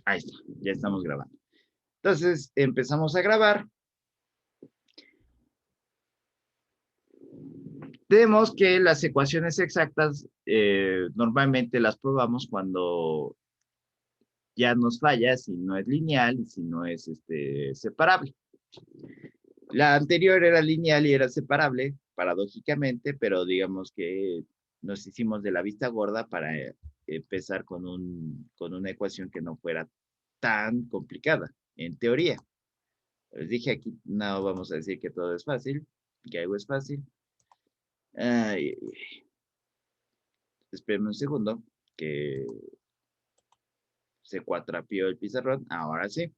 Ahí está, ya estamos grabando. Entonces, empezamos a grabar. Tenemos que las ecuaciones exactas normalmente las probamos cuando ya nos falla, si no es lineal y si no es separable. La anterior era lineal y era separable, paradójicamente, pero digamos que nos hicimos de la vista gorda para empezar con una ecuación que no fuera tan complicada, en teoría. Les dije aquí, no vamos a decir que todo es fácil, que algo es fácil. Ay, espérenme un segundo, que se cuatrapió el pizarrón. Ahora sí.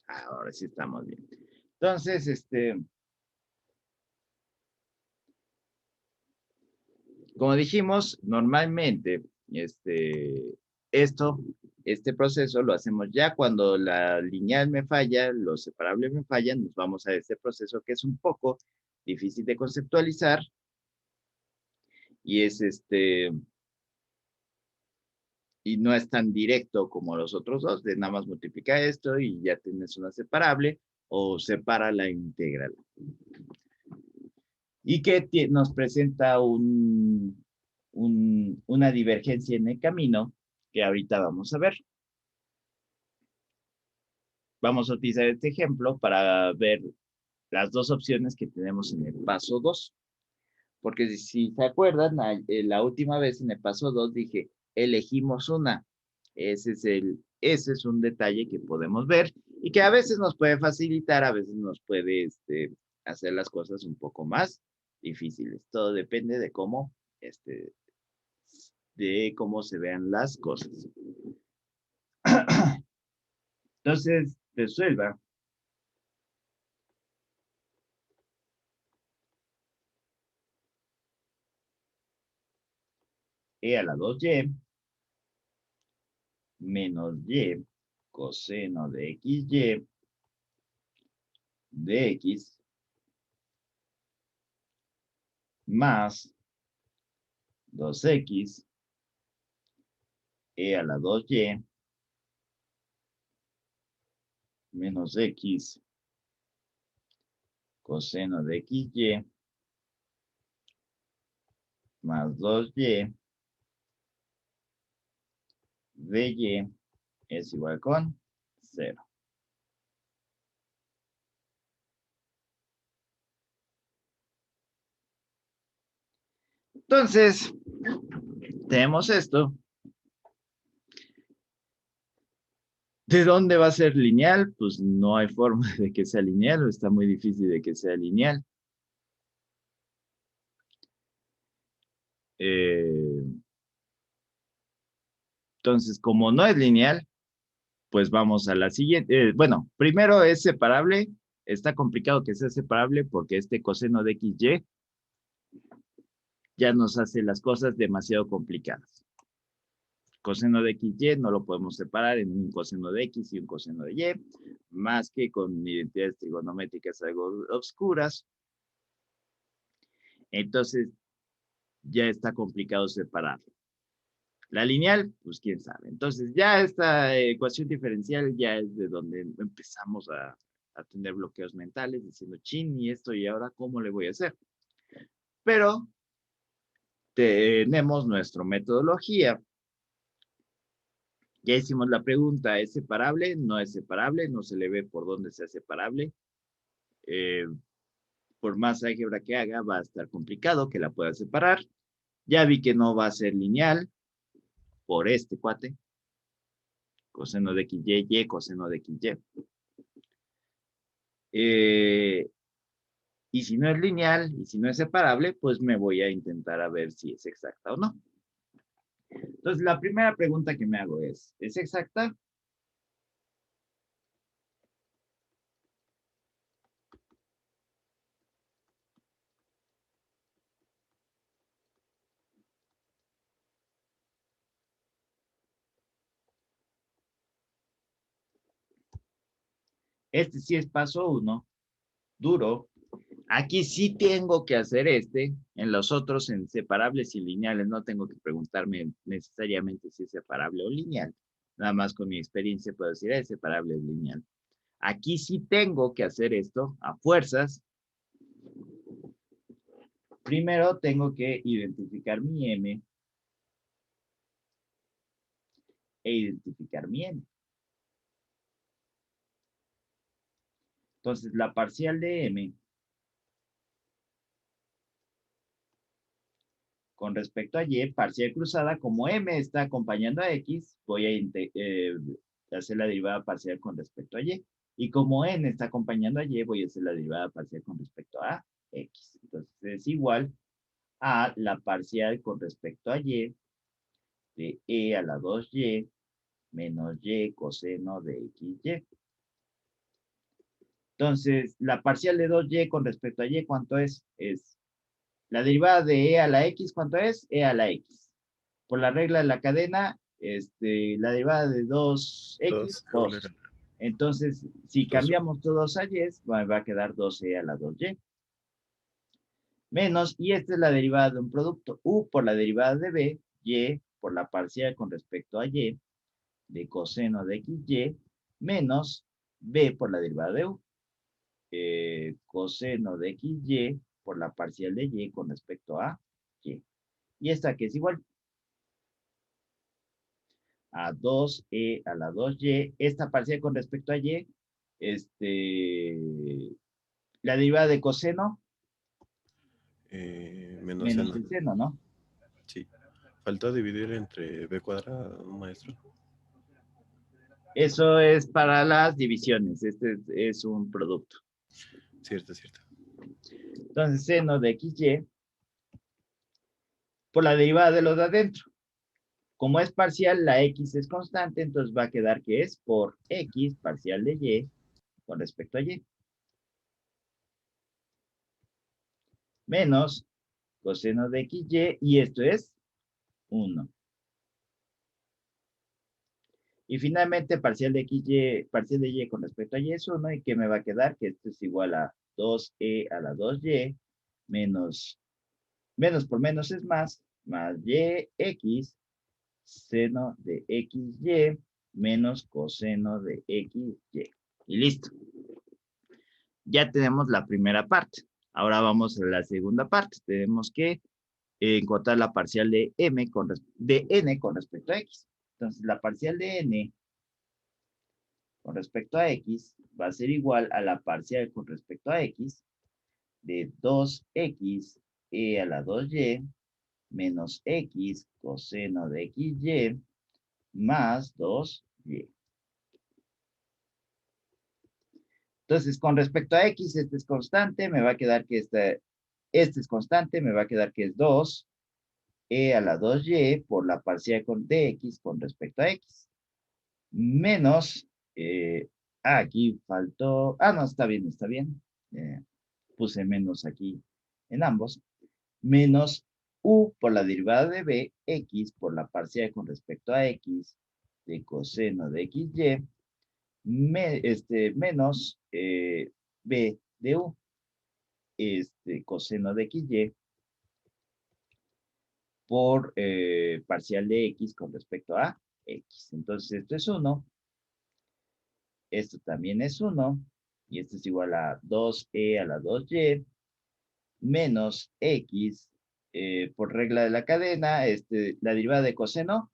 Ahora sí estamos bien. Entonces, como dijimos, normalmente, esto, este proceso lo hacemos ya cuando la lineal me falla, los separables me fallan, nos vamos a este proceso que es un poco difícil de conceptualizar y es y no es tan directo como los otros dos, de nada más multiplica esto y ya tienes una separable o separa la integral. Y que nos presenta una divergencia en el camino que ahorita vamos a ver. Vamos a utilizar este ejemplo para ver las dos opciones que tenemos en el paso 2. Porque si se acuerdan, la última vez en el paso 2 dije, elegimos una. Ese es un detalle que podemos ver y que a veces nos puede facilitar, a veces nos puede hacer las cosas un poco más difíciles. Todo depende este, de cómo se vean las cosas. Entonces, resuelva e a la 2y menos y coseno de xy de x más 2x e a la 2y menos x coseno de xy más 2y de y es igual con 0. Entonces, tenemos esto. ¿De dónde va a ser lineal? Pues no hay forma de que sea lineal o está muy difícil de que sea lineal. Entonces, como no es lineal, pues vamos a la siguiente. Bueno, primero es separable. Está complicado que sea separable porque este coseno de xy ya nos hace las cosas demasiado complicadas. Coseno de xy no lo podemos separar en un coseno de x y un coseno de y, más que con identidades trigonométricas algo obscuras. Entonces, ya está complicado separarlo. La lineal, pues quién sabe. Entonces, ya esta ecuación diferencial ya es de donde empezamos a tener bloqueos mentales, diciendo, chin, y esto, y ahora, ¿cómo le voy a hacer? Pero tenemos nuestra metodología. Ya hicimos la pregunta, ¿es separable? ¿No es separable? No se le ve por dónde sea separable. Eh, por más álgebra que haga, va a estar complicado que la pueda separar. Ya vi que no va a ser lineal por este cuate. Coseno de xy, y coseno de xy. Y si no es lineal y si no es separable, pues me voy a intentar a ver si es exacta o no. Entonces, la primera pregunta que me hago ¿es exacta? Este sí es paso 1, duro. Aquí sí tengo que hacer en los otros, en separables y lineales, no tengo que preguntarme necesariamente si es separable o lineal. Nada más con mi experiencia puedo decir, es separable o lineal. Aquí sí tengo que hacer esto a fuerzas. Primero tengo que identificar mi M e identificar mi N. Entonces, la parcial de M con respecto a Y, parcial cruzada, como M está acompañando a X, voy a hacer la derivada parcial con respecto a Y. Y como N está acompañando a Y, voy a hacer la derivada parcial con respecto a X. Entonces, es igual a la parcial con respecto a Y de E a la 2Y menos Y coseno de XY. Entonces, la parcial de 2Y con respecto a Y, ¿cuánto es? Es la derivada de E a la X, ¿cuánto es? E a la X. Por la regla de la cadena, la derivada de 2X, 2 igual 2. Entonces, si 2. cambiamos todos a Y, va a quedar 2E a la 2Y. Menos, y esta es la derivada de un producto, U por la derivada de B, Y por la parcial con respecto a Y, de coseno de XY, menos B por la derivada de U. Coseno de XY por la parcial de Y con respecto a Y. Y esta que es igual a 2E a la 2Y. Esta parcial con respecto a Y, la derivada de coseno Menos menos seno. el seno, ¿no? Sí. Falta dividir entre b cuadrado, maestro. Eso es para las divisiones. Este es un producto. Cierto, cierto. Entonces, seno de XY por la derivada de lo de adentro. Como es parcial, la X es constante, entonces va a quedar que es por X parcial de Y con respecto a Y. Menos coseno de XY, y esto es 1. Y finalmente, parcial de XY, parcial de Y con respecto a Y es 1, y que me va a quedar que esto es igual a 2E a la 2Y, menos por menos es más YX, seno de XY, menos coseno de XY. Y listo. Ya tenemos la primera parte. Ahora vamos a la segunda parte. Tenemos que encontrar la parcial de N con respecto a X. Entonces, la parcial de N con respecto a X va a ser igual a la parcial con respecto a X de 2X a la 2Y menos X coseno de XY más 2Y. Entonces, con respecto a X, este es constante, me va a quedar que este es constante, me va a quedar que es 2 a la 2Y por la parcial de X con respecto a X. Menos, aquí faltó, no, está bien, está bien. Puse menos aquí en ambos. Menos U por la derivada de B, X por la parcial con respecto a X de coseno de XY, menos B de U, coseno de XY por parcial de X con respecto a X. Entonces, esto es 1, esto también es 1, y esto es igual a 2E a la 2Y, menos X por regla de la cadena, la derivada de coseno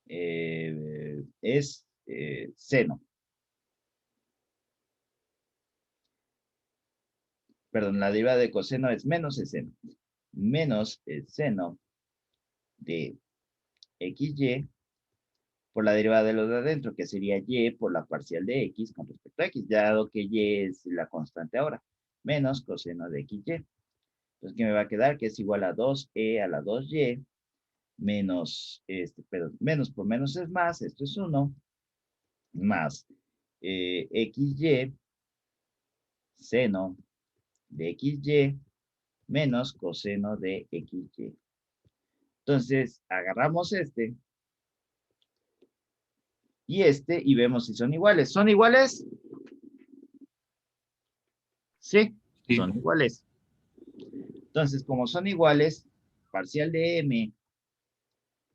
es seno. Perdón, la derivada de coseno es menos el seno. Menos el seno de XY por la derivada de lo de adentro, que sería Y por la parcial de X con respecto a X, dado que Y es la constante ahora, menos coseno de XY. Entonces, ¿qué me va a quedar? Que es igual a 2E a la 2Y, menos, perdón, menos por menos es más, esto es 1, más XY, seno de XY, menos coseno de XY. Entonces, agarramos y vemos si son iguales. ¿Son iguales? Sí. Sí. Son iguales. Entonces, como son iguales, parcial de m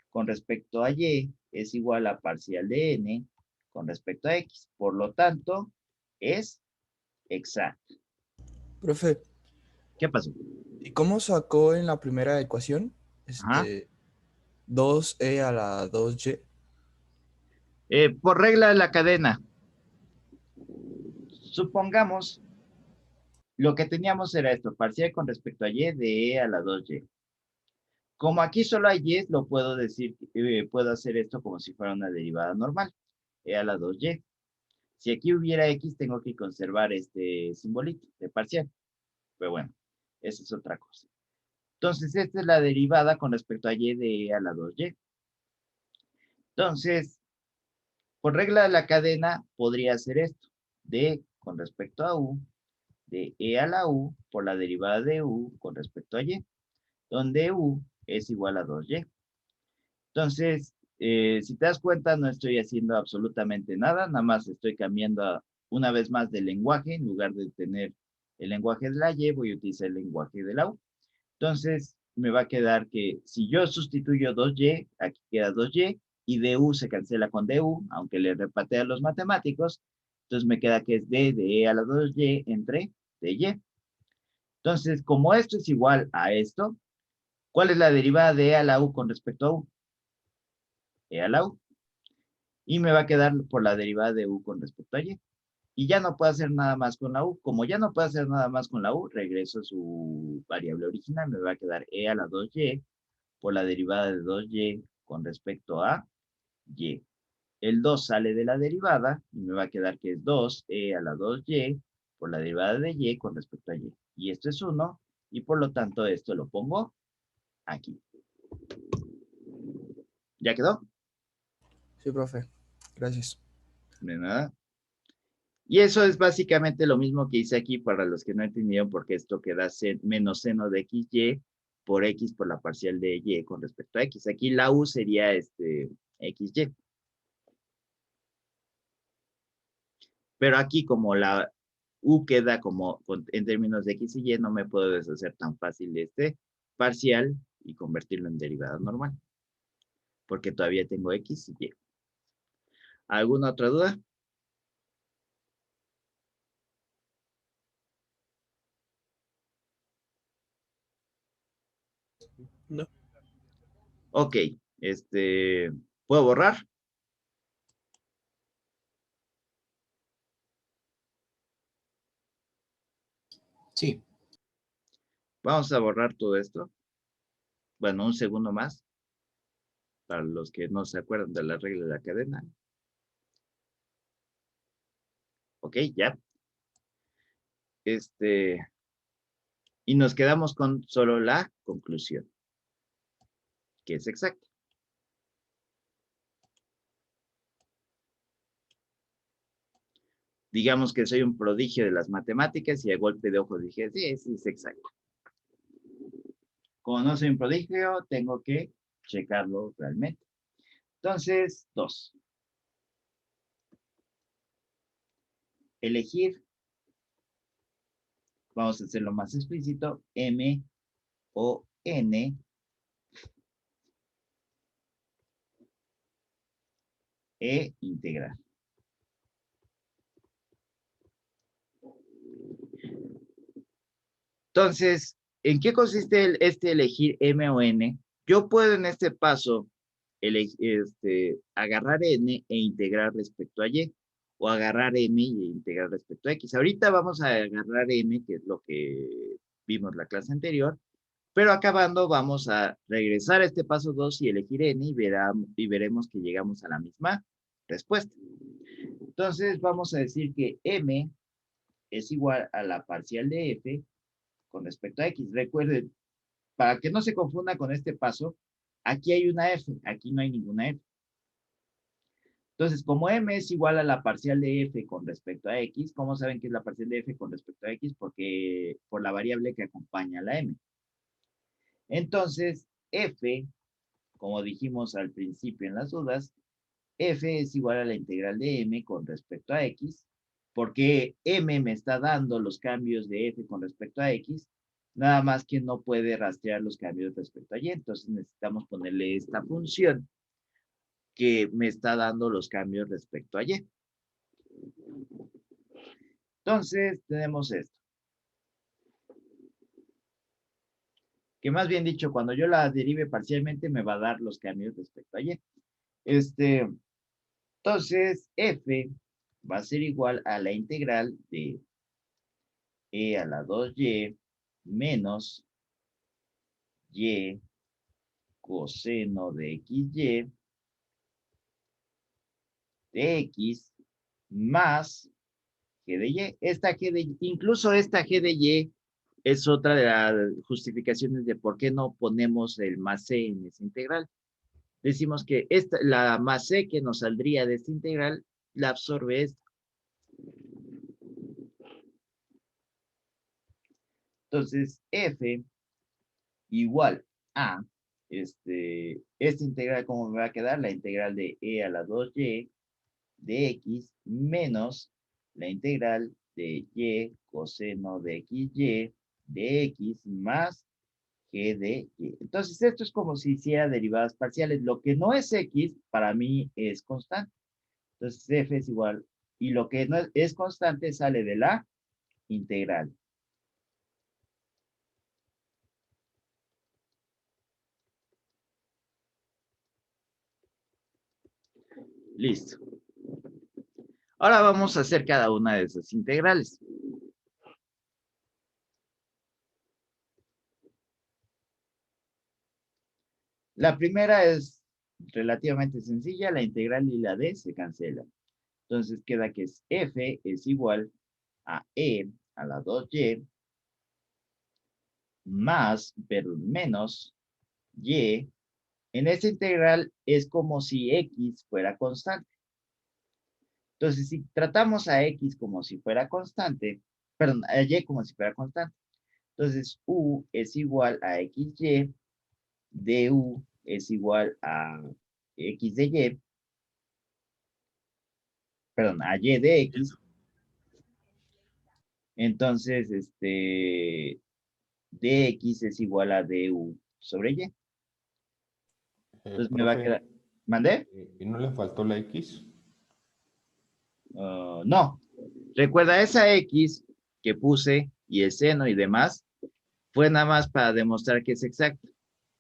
con respecto a y es igual a parcial de n con respecto a x. Por lo tanto, es exacto. Profe, ¿Qué pasó? ¿y cómo sacó en la primera ecuación Ajá. 2e a la 2y? Por regla de la cadena, supongamos, lo que teníamos era esto, parcial con respecto a y de e a la 2y. Como aquí solo hay y, lo puedo decir, puedo hacer esto como si fuera una derivada normal, e a la 2y. Si aquí hubiera x, tengo que conservar este simbolito de parcial. Pero bueno, esa es otra cosa. Entonces, esta es la derivada con respecto a y de e a la 2y. Entonces, por regla de la cadena, podría hacer esto. D con respecto a u, de e a la u por la derivada de u con respecto a y, donde u es igual a 2y. Entonces, si te das cuenta, no estoy haciendo absolutamente nada, nada más estoy cambiando una vez más de lenguaje. En lugar de tener el lenguaje de la y, voy a utilizar el lenguaje de la u. Entonces, me va a quedar que si yo sustituyo 2y, aquí queda 2y, y du se cancela con du, aunque le repate a los matemáticos. Entonces, me queda que es d de e a la 2y entre dy. Entonces, como esto es igual a esto, ¿cuál es la derivada de e a la u con respecto a u? E a la u. Y me va a quedar por la derivada de u con respecto a y. Y ya no puedo hacer nada más con la u. Como ya no puedo hacer nada más con la u, regreso a su variable original. Me va a quedar e a la 2y por la derivada de 2y con respecto a y. El 2 sale de la derivada y me va a quedar que es 2e a la 2y por la derivada de y con respecto a y. Y esto es 1 y por lo tanto esto lo pongo aquí. ¿Ya quedó? Sí, profe. Gracias. De nada. Y eso es básicamente lo mismo que hice aquí para los que no entendieron, porque esto queda menos seno de xy por x por la parcial de y con respecto a x. Aquí la u sería xy. Pero aquí como la u queda como en términos de x y y, no me puedo deshacer tan fácil de este parcial y convertirlo en derivada normal. Porque todavía tengo x y y. ¿Alguna otra duda? No. Ok, ¿puedo borrar? Sí. Vamos a borrar todo esto. Bueno, un segundo más, para los que no se acuerdan de la regla de la cadena. Ok, ya. Y nos quedamos con solo la conclusión, que es exacta. Digamos que soy un prodigio de las matemáticas y a golpe de ojo dije, sí, sí, es exacto. Como no soy un prodigio, tengo que checarlo realmente. Entonces, 2. Elegir, vamos a hacerlo más explícito, M o N e integrar. Entonces, ¿en qué consiste este elegir M o N? Yo puedo en este paso agarrar N e integrar respecto a Y, o agarrar M e integrar respecto a X. Ahorita vamos a agarrar M, que es lo que vimos la clase anterior, pero acabando vamos a regresar a este paso 2 y elegir N y veremos que llegamos a la misma respuesta. Entonces vamos a decir que M es igual a la parcial de F con respecto a X. Recuerden, para que no se confunda con este paso, aquí hay una F, aquí no hay ninguna F. Entonces, como M es igual a la parcial de F con respecto a X, ¿cómo saben que es la parcial de F con respecto a X? Porque por la variable que acompaña a la M. Entonces, F, como dijimos al principio en las dudas, F es igual a la integral de M con respecto a X porque M me está dando los cambios de F con respecto a X, nada más que no puede rastrear los cambios respecto a Y. Entonces necesitamos ponerle esta función que me está dando los cambios respecto a Y. Entonces tenemos esto. Que más bien dicho, cuando yo la derive parcialmente me va a dar los cambios respecto a Y. Entonces, F va a ser igual a la integral de E a la 2Y menos Y coseno de XY de X más G de Y. Esta G de Y, incluso esta G de Y es otra de las justificaciones de por qué no ponemos el más C en esa integral. Decimos que la más C que nos saldría de esta integral la absorbe esta. Entonces, F igual a esta integral, ¿cómo me va a quedar? La integral de E a la 2Y de X menos la integral de Y coseno de XY de X más G de Y. Entonces, esto es como si hiciera derivadas parciales. Lo que no es X, para mí es constante. Entonces, F es igual. Y lo que no es constante sale de la integral. Listo. Ahora vamos a hacer cada una de esas integrales. La primera es relativamente sencilla, la integral y la D se cancelan. Entonces queda que es F es igual a E a la 2Y más, pero menos, Y. En esta integral es como si X fuera constante. Entonces, si tratamos a X como si fuera constante, perdón, a Y como si fuera constante, entonces U es igual a XY, du es igual a X de Y, perdón, a Y de X. Entonces, dx es igual a du sobre Y. Entonces me va a quedar, Profe, ¿mandé? ¿y no le faltó la X? No. Recuerda, esa X que puse y el seno y demás, fue nada más para demostrar que es exacta.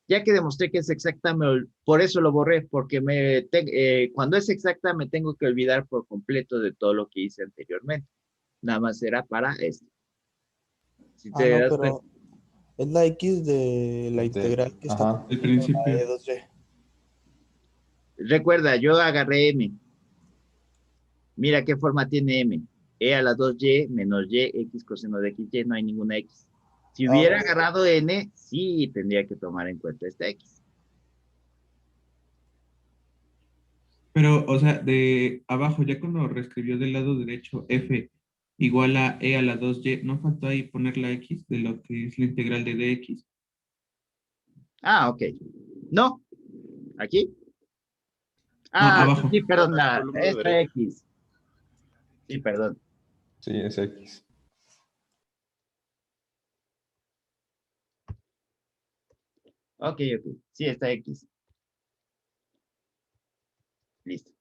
Ya que demostré que es exacta, por eso lo borré, porque cuando es exacta me tengo que olvidar por completo de todo lo que hice anteriormente. Nada más era para esto. Si Ah, te no, das cuenta. pero es la X de la integral que está Ajá. El teniendo la principio. E2Y. Recuerda, yo agarré M. Mira qué forma tiene M. E a la 2Y menos Y, X coseno de XY, no hay ninguna X. Si Ah, hubiera ok. agarrado N, sí tendría que tomar en cuenta esta X. Pero, o sea, de abajo, ya cuando reescribió del lado derecho F igual a E a la 2Y, ¿no faltó ahí poner la X de lo que es la integral de dx? Ah, ok. No, aquí. No, Ah, abajo. sí, perdón, En la columna esta derecha. X. Sí, perdón. Sí, es X. Ok, ok. Sí, esta X. Listo.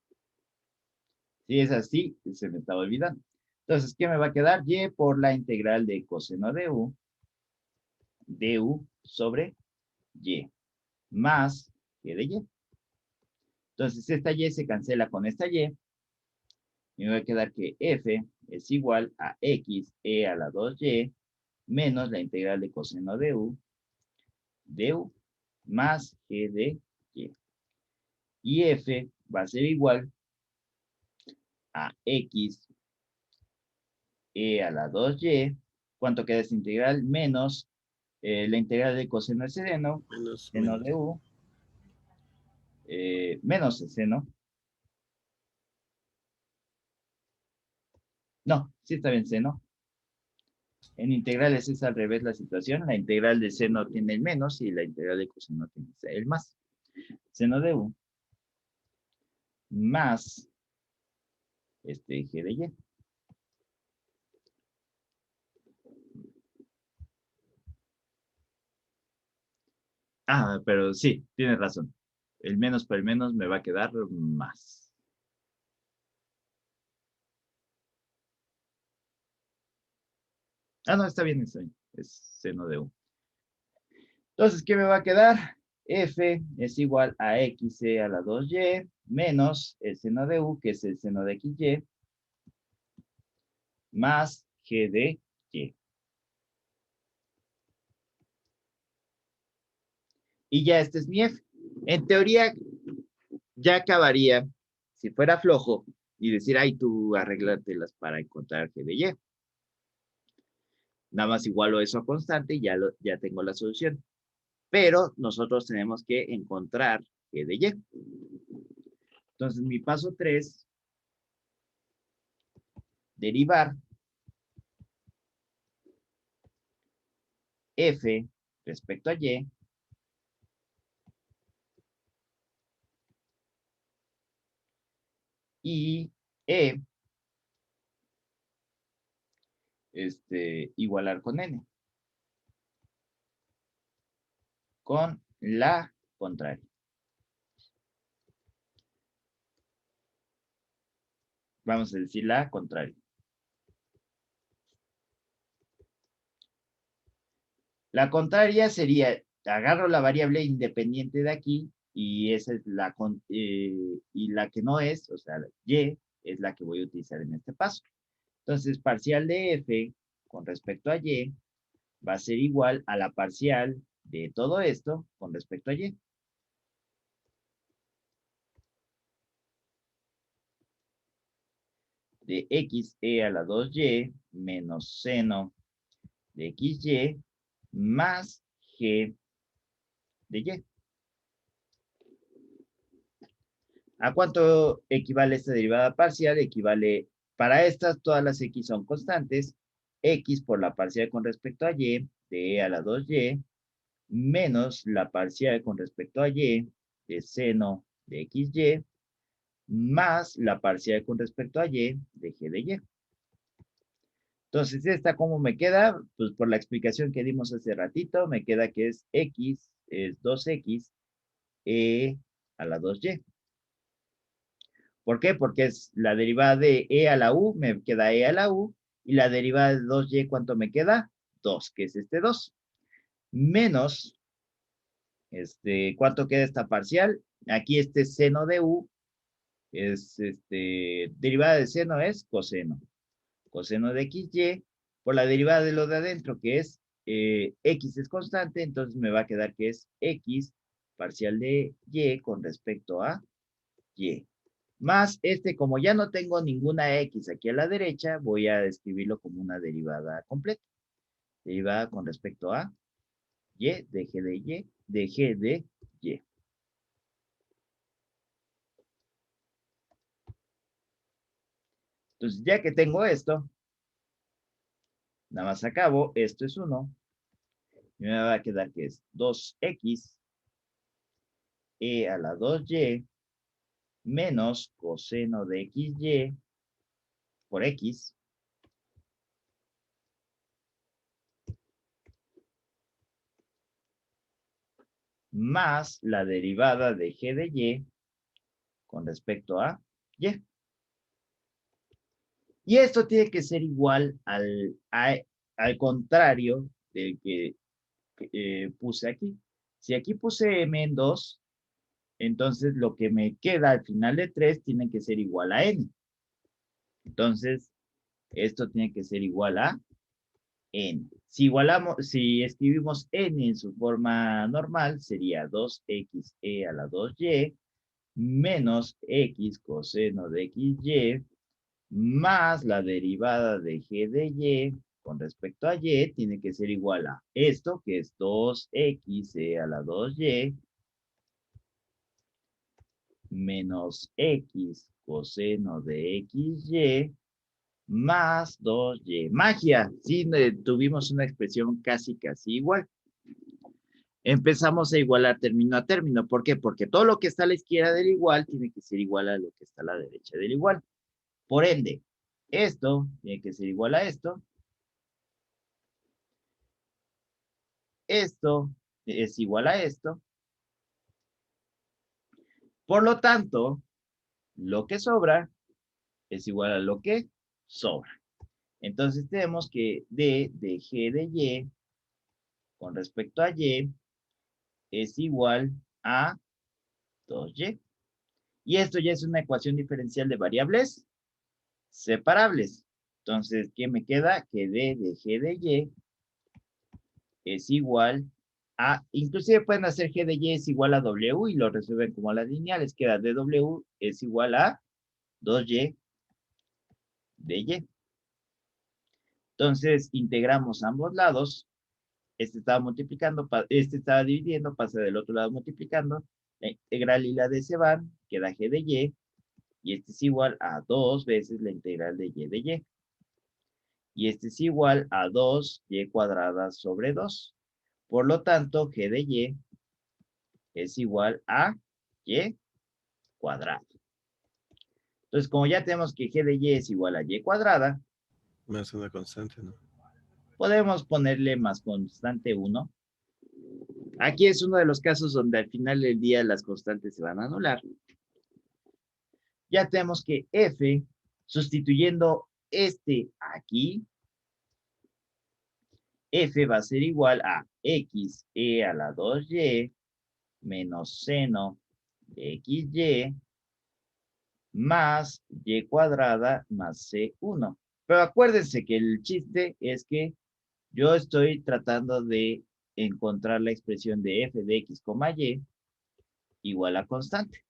Si es así, se me estaba olvidando. Entonces, ¿qué me va a quedar? Y por la integral de coseno de U, du sobre Y, más G de Y. Entonces, esta Y se cancela con esta Y. Y me va a quedar que F es igual a X e a la 2Y menos la integral de coseno de U, du, más G de Y. Y F va a ser igual a X e a la 2Y. ¿Cuánto queda esta integral? Menos la integral de coseno de seno, Menos, seno de menos. U, menos el seno. No, sí está bien seno. En integrales es al revés la situación. La integral de seno tiene el menos y la integral de coseno tiene el más. Seno de U más G de Y. Ah, pero sí, tienes razón. El menos por el menos me va a quedar más. Ah, no, está bien, está bien. Es seno de U. Entonces, ¿qué me va a quedar? F es igual a XC a la 2Y menos el seno de U, que es el seno de XY, más G de Y. Y ya este es mi F. En teoría, ya acabaría, si fuera flojo, y decir, ay, tú arréglatelas para encontrar G de Y. Nada más igualo eso a constante y ya tengo la solución. Pero nosotros tenemos que encontrar G de Y. Entonces, mi paso 3, derivar F respecto a Y y E igualar con N, con la contraria. Vamos a decir la contraria. La contraria sería, agarro la variable independiente de aquí y esa es y la que no es, o sea, Y, es la que voy a utilizar en este paso. Entonces, parcial de F con respecto a Y va a ser igual a la parcial de todo esto con respecto a Y. De XE a la 2Y menos seno de XY más G de Y. ¿A cuánto equivale esta derivada parcial? Equivale, para estas todas las X son constantes, X por la parcial con respecto a Y de E a la 2Y menos la parcial con respecto a Y de seno de XY más la parcial con respecto a Y de G de Y. Entonces, ¿esta cómo me queda? Pues por la explicación que dimos hace ratito, me queda que es X, es 2X, E a la 2Y. ¿Por qué? Porque es la derivada de E a la U, me queda E a la U, y la derivada de 2Y, ¿cuánto me queda? 2, que es este 2. Menos, ¿cuánto queda esta parcial? Aquí este seno de U, es, derivada de seno es coseno. Coseno de XY, por la derivada de lo de adentro, que es X es constante, entonces me va a quedar que es X parcial de Y con respecto a Y. Más como ya no tengo ninguna X aquí a la derecha, voy a escribirlo como una derivada completa. Derivada con respecto a Y de G de Y, de G de Y. Entonces, ya que tengo esto, nada más acabo, esto es 1, y me va a quedar que es 2X E a la 2Y menos coseno de XY por X más la derivada de G de Y con respecto a Y. Y esto tiene que ser igual al contrario del que puse aquí. Si aquí puse M en 2, entonces lo que me queda al final de 3 tiene que ser igual a N. Entonces, esto tiene que ser igual a N. Si escribimos N en su forma normal, sería 2XE a la 2Y menos X coseno de XY más la derivada de G de Y con respecto a Y tiene que ser igual a esto, que es 2XE a la 2Y menos X coseno de XY más 2Y. Magia, sí, tuvimos una expresión casi igual. Empezamos a igualar término a término. ¿Por qué? Porque todo lo que está a la izquierda del igual tiene que ser igual a lo que está a la derecha del igual. Por ende, esto tiene que ser igual a esto. Esto es igual a esto. Por lo tanto, lo que sobra es igual a lo que sobra. Entonces tenemos que D de G de Y con respecto a Y es igual a 2Y. Y esto ya es una ecuación diferencial de variables separables. Entonces, ¿qué me queda? Que D de G de Y es igual a, inclusive pueden hacer G de Y es igual a W y lo resuelven como las lineales. Queda dW es igual a 2Y de Y. Entonces, integramos ambos lados. Este estaba multiplicando, este estaba dividiendo, pasa del otro lado multiplicando. La integral y la D se van, queda G de Y. Y este es igual a 2 veces la integral de Y de Y. Y este es igual a 2Y cuadrada sobre 2. Por lo tanto, G de Y es igual a Y cuadrado. Entonces, como ya tenemos que G de Y es igual a Y cuadrada, Más una constante, ¿no? podemos ponerle más constante 1. Aquí es uno de los casos donde al final del día las constantes se van a anular. Ya tenemos que F, sustituyendo este aquí, F va a ser igual a X e a la 2Y menos seno de XY más Y cuadrada más C1. Pero acuérdense que el chiste es que yo estoy tratando de encontrar la expresión de F de X, Y igual a constante.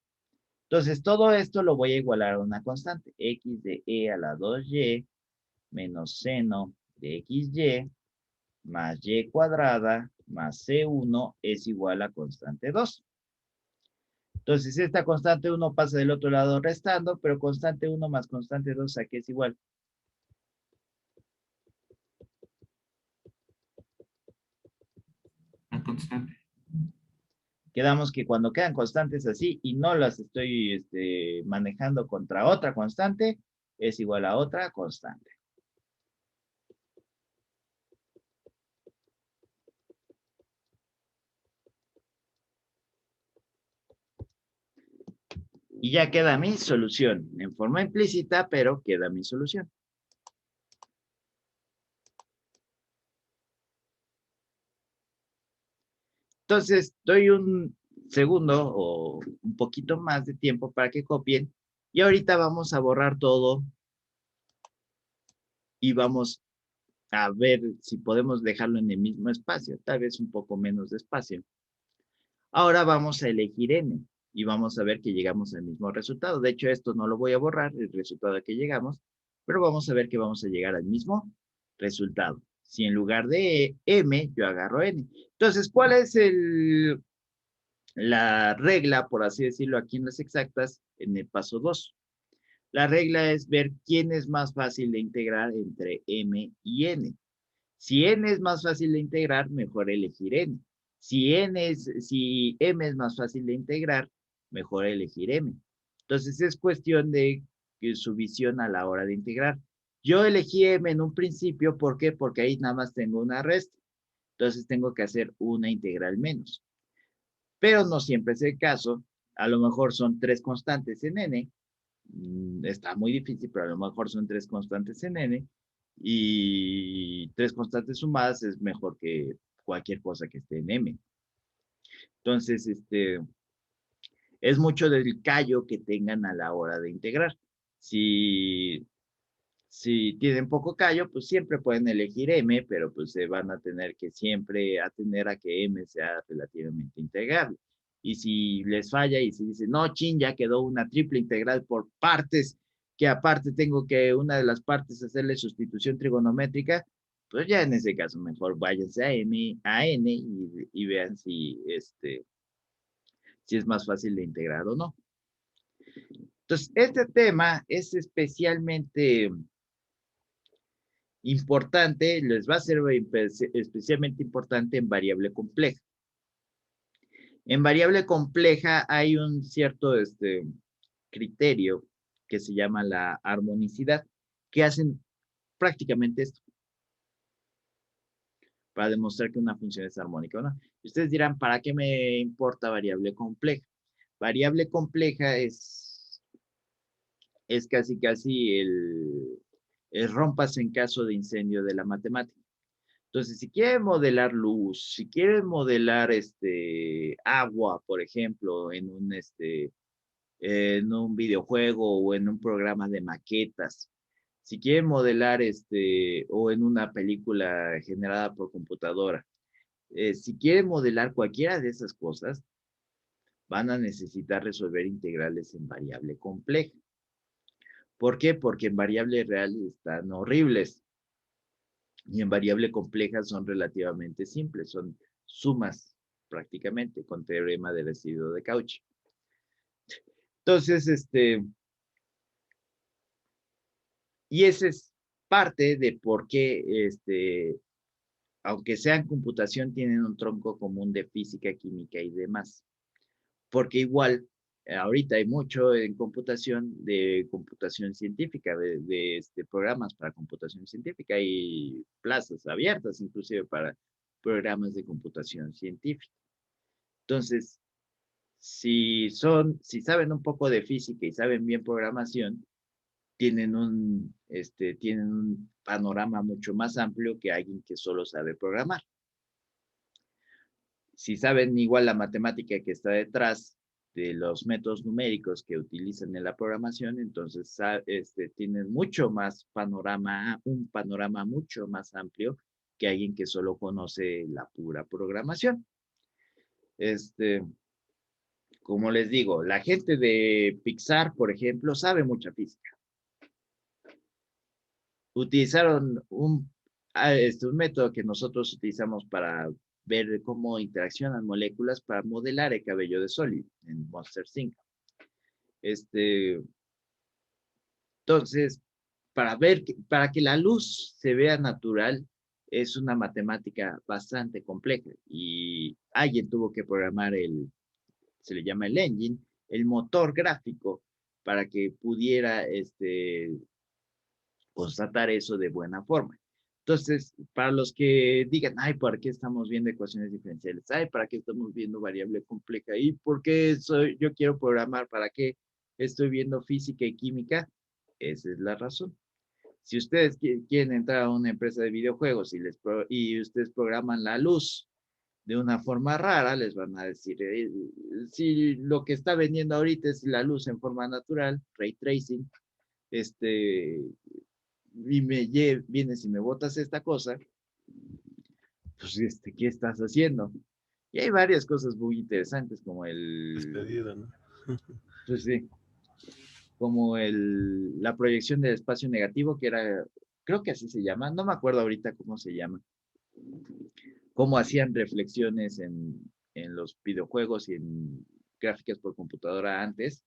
Entonces, todo esto lo voy a igualar a una constante. X de E a la 2Y menos seno de XY más Y cuadrada más C1 es igual a constante 2. Entonces, esta constante 1 pasa del otro lado restando, pero constante 1 más constante 2, ¿a qué es igual? A constante. Quedamos que cuando quedan constantes así y no las estoy manejando contra otra constante, es igual a otra constante. Y ya queda mi solución, en forma implícita, pero queda mi solución. Entonces, doy un segundo o un poquito más de tiempo para que copien. Y ahorita vamos a borrar todo. Y vamos a ver si podemos dejarlo en el mismo espacio. Tal vez un poco menos de espacio. Ahora vamos a elegir N. Y vamos a ver que llegamos al mismo resultado. De hecho, esto no lo voy a borrar, el resultado al que llegamos. Pero vamos a ver que vamos a llegar al mismo resultado. Si en lugar de M, yo agarro N. Entonces, ¿cuál es la regla, por así decirlo, aquí en las exactas, en el paso 2? La regla es ver quién es más fácil de integrar entre M y N. Si N es más fácil de integrar, mejor elegir N. Si M es más fácil de integrar, mejor elegir M. Entonces es cuestión de su visión a la hora de integrar. Yo elegí M en un principio, ¿por qué? Porque ahí nada más tengo una resta. Entonces tengo que hacer una integral menos. Pero no siempre es el caso. A lo mejor son 3 constantes en N. Está muy difícil, pero a lo mejor son 3 constantes en N. Y 3 constantes sumadas es mejor que cualquier cosa que esté en M. Entonces, es mucho del callo que tengan a la hora de integrar. Si tienen poco callo, pues siempre pueden elegir M, pero pues se van a tener que siempre atender a que M sea relativamente integrable. Y si les falla y si dicen, no, chin, ya quedó una triple integral por partes, que aparte tengo que una de las partes hacerle sustitución trigonométrica, pues ya en ese caso mejor váyanse a N y vean si es más fácil de integrar o no. Entonces, este tema es especialmente importante, les va a ser especialmente importante en variable compleja. En variable compleja hay un cierto criterio que se llama la armonicidad, que hacen prácticamente esto. para demostrar que una función es armónica o no. Y ustedes dirán, ¿para qué me importa variable compleja? Variable compleja es casi el rompas en caso de incendio de la matemática. Entonces, si quieren modelar luz, si quieren modelar agua, por ejemplo, en un videojuego o en un programa de maquetas, si quieren modelar o en una película generada por computadora, si quieren modelar cualquiera de esas cosas, van a necesitar resolver integrales en variable compleja. ¿Por qué? Porque en variable real están horribles y en variable compleja son relativamente simples, son sumas prácticamente con teorema de residuo de Cauchy. Entonces, y esa es parte de por qué, aunque sean computación, tienen un tronco común de física, química y demás. Porque igual, ahorita hay mucho en computación de computación científica, de programas para computación científica y plazas abiertas inclusive para programas de computación científica. Entonces, si saben un poco de física y saben bien programación, tienen un panorama mucho más amplio que alguien que solo sabe programar. Si saben igual la matemática que está detrás de los métodos numéricos que utilizan en la programación, entonces tienen mucho más un panorama mucho más amplio que alguien que solo conoce la pura programación. Como les digo, la gente de Pixar, por ejemplo, sabe mucha física. Utilizaron un método que nosotros utilizamos para ver cómo interaccionan moléculas para modelar el cabello de Sully en Monster Inc. Entonces, para que la luz se vea natural, es una matemática bastante compleja y alguien tuvo que programar se le llama el engine, el motor gráfico para que pudiera constatar eso de buena forma. Entonces, para los que digan, ay, ¿para qué estamos viendo ecuaciones diferenciales? Ay, ¿para qué estamos viendo variable compleja? ¿Y por qué yo quiero programar? ¿Para qué estoy viendo física y química? Esa es la razón. Si ustedes quieren entrar a una empresa de videojuegos y ustedes programan la luz de una forma rara, les van a decir, si lo que está vendiendo ahorita es la luz en forma natural, ray tracing, y vienes y me botas esta cosa, pues, ¿qué estás haciendo? Y hay varias cosas muy interesantes como Despedida, ¿no? pues sí, como la proyección del espacio negativo, que era, creo que así se llama, no me acuerdo ahorita cómo se llama, cómo hacían reflexiones en los videojuegos y en gráficas por computadora antes,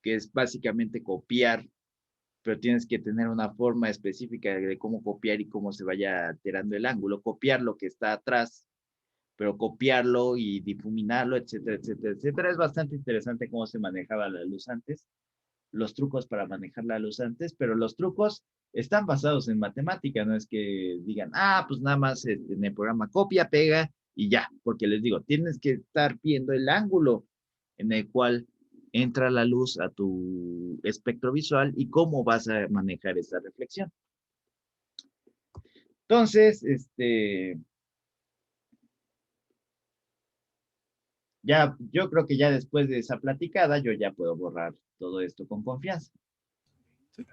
que es básicamente copiar, pero tienes que tener una forma específica de cómo copiar y cómo se vaya alterando el ángulo, copiar lo que está atrás, pero copiarlo y difuminarlo, etcétera, etcétera, etcétera. Es bastante interesante cómo se manejaba la luz antes, los trucos para manejar la luz antes, pero los trucos están basados en matemática, no es que digan, pues nada más en el programa copia, pega y ya, porque les digo, tienes que estar viendo el ángulo en el cual entra la luz a tu espectro visual y cómo vas a manejar esa reflexión. Entonces, ya, yo creo que ya después de esa platicada, yo ya puedo borrar todo esto con confianza. Sí.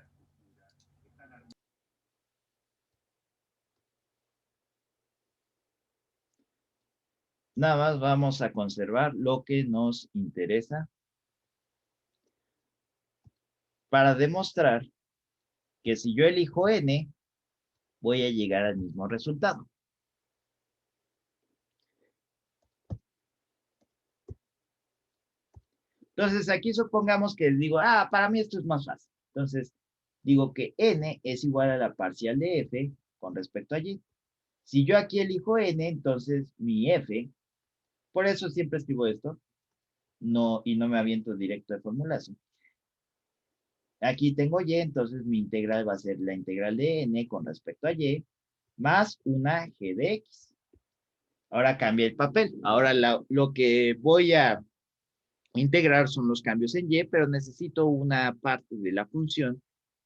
Nada más vamos a conservar lo que nos interesa para demostrar que si yo elijo n, voy a llegar al mismo resultado. Entonces, aquí supongamos que digo, para mí esto es más fácil. Entonces, digo que n es igual a la parcial de f con respecto a y. Si yo aquí elijo n, entonces mi f, por eso siempre escribo esto, y no me aviento directo de formulación. Aquí tengo y, entonces mi integral va a ser la integral de n con respecto a y, más una g de x. Ahora cambia el papel. Ahora lo que voy a integrar son los cambios en y, pero necesito una parte de la función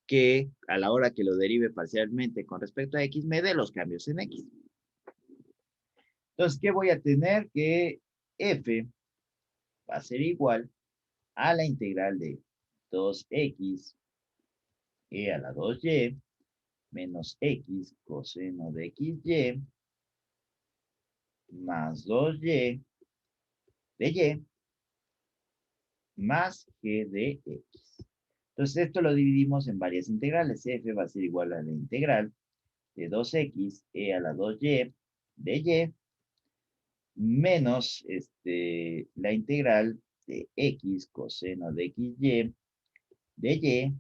que a la hora que lo derive parcialmente con respecto a x, me dé los cambios en x. Entonces, ¿qué voy a tener? Que f va a ser igual a la integral de 2x e a la 2y menos x coseno de xy más 2y de y más g de x. Entonces, esto lo dividimos en varias integrales. F va a ser igual a la integral de 2x e a la 2y de y menos la integral de x coseno de xy de y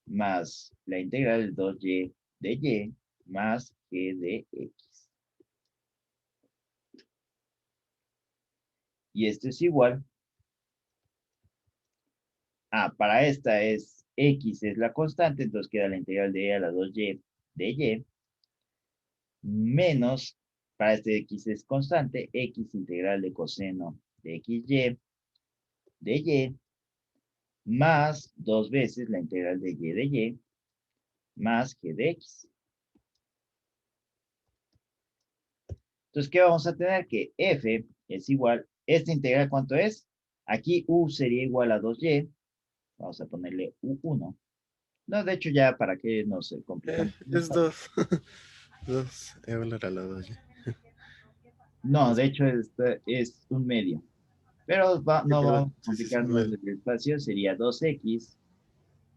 más la integral de 2y de y más g de x. Y esto es igual para esta es x es la constante, entonces queda la integral de e a la 2y de y menos, para este x es constante, x integral de coseno de xy de y más 2 veces la integral de y más g de x. Entonces, ¿qué vamos a tener? Que f es igual, ¿esta integral cuánto es? Aquí u sería igual a 2y, vamos a ponerle u1. No, de hecho ya, ¿para qué nos complicamos? Es 2. 2 igual a la 2. No, de hecho este es un medio. Pero Sí, no perdón. vamos a Sí, sí, sí, un complicarnos medio. el espacio, sería 2x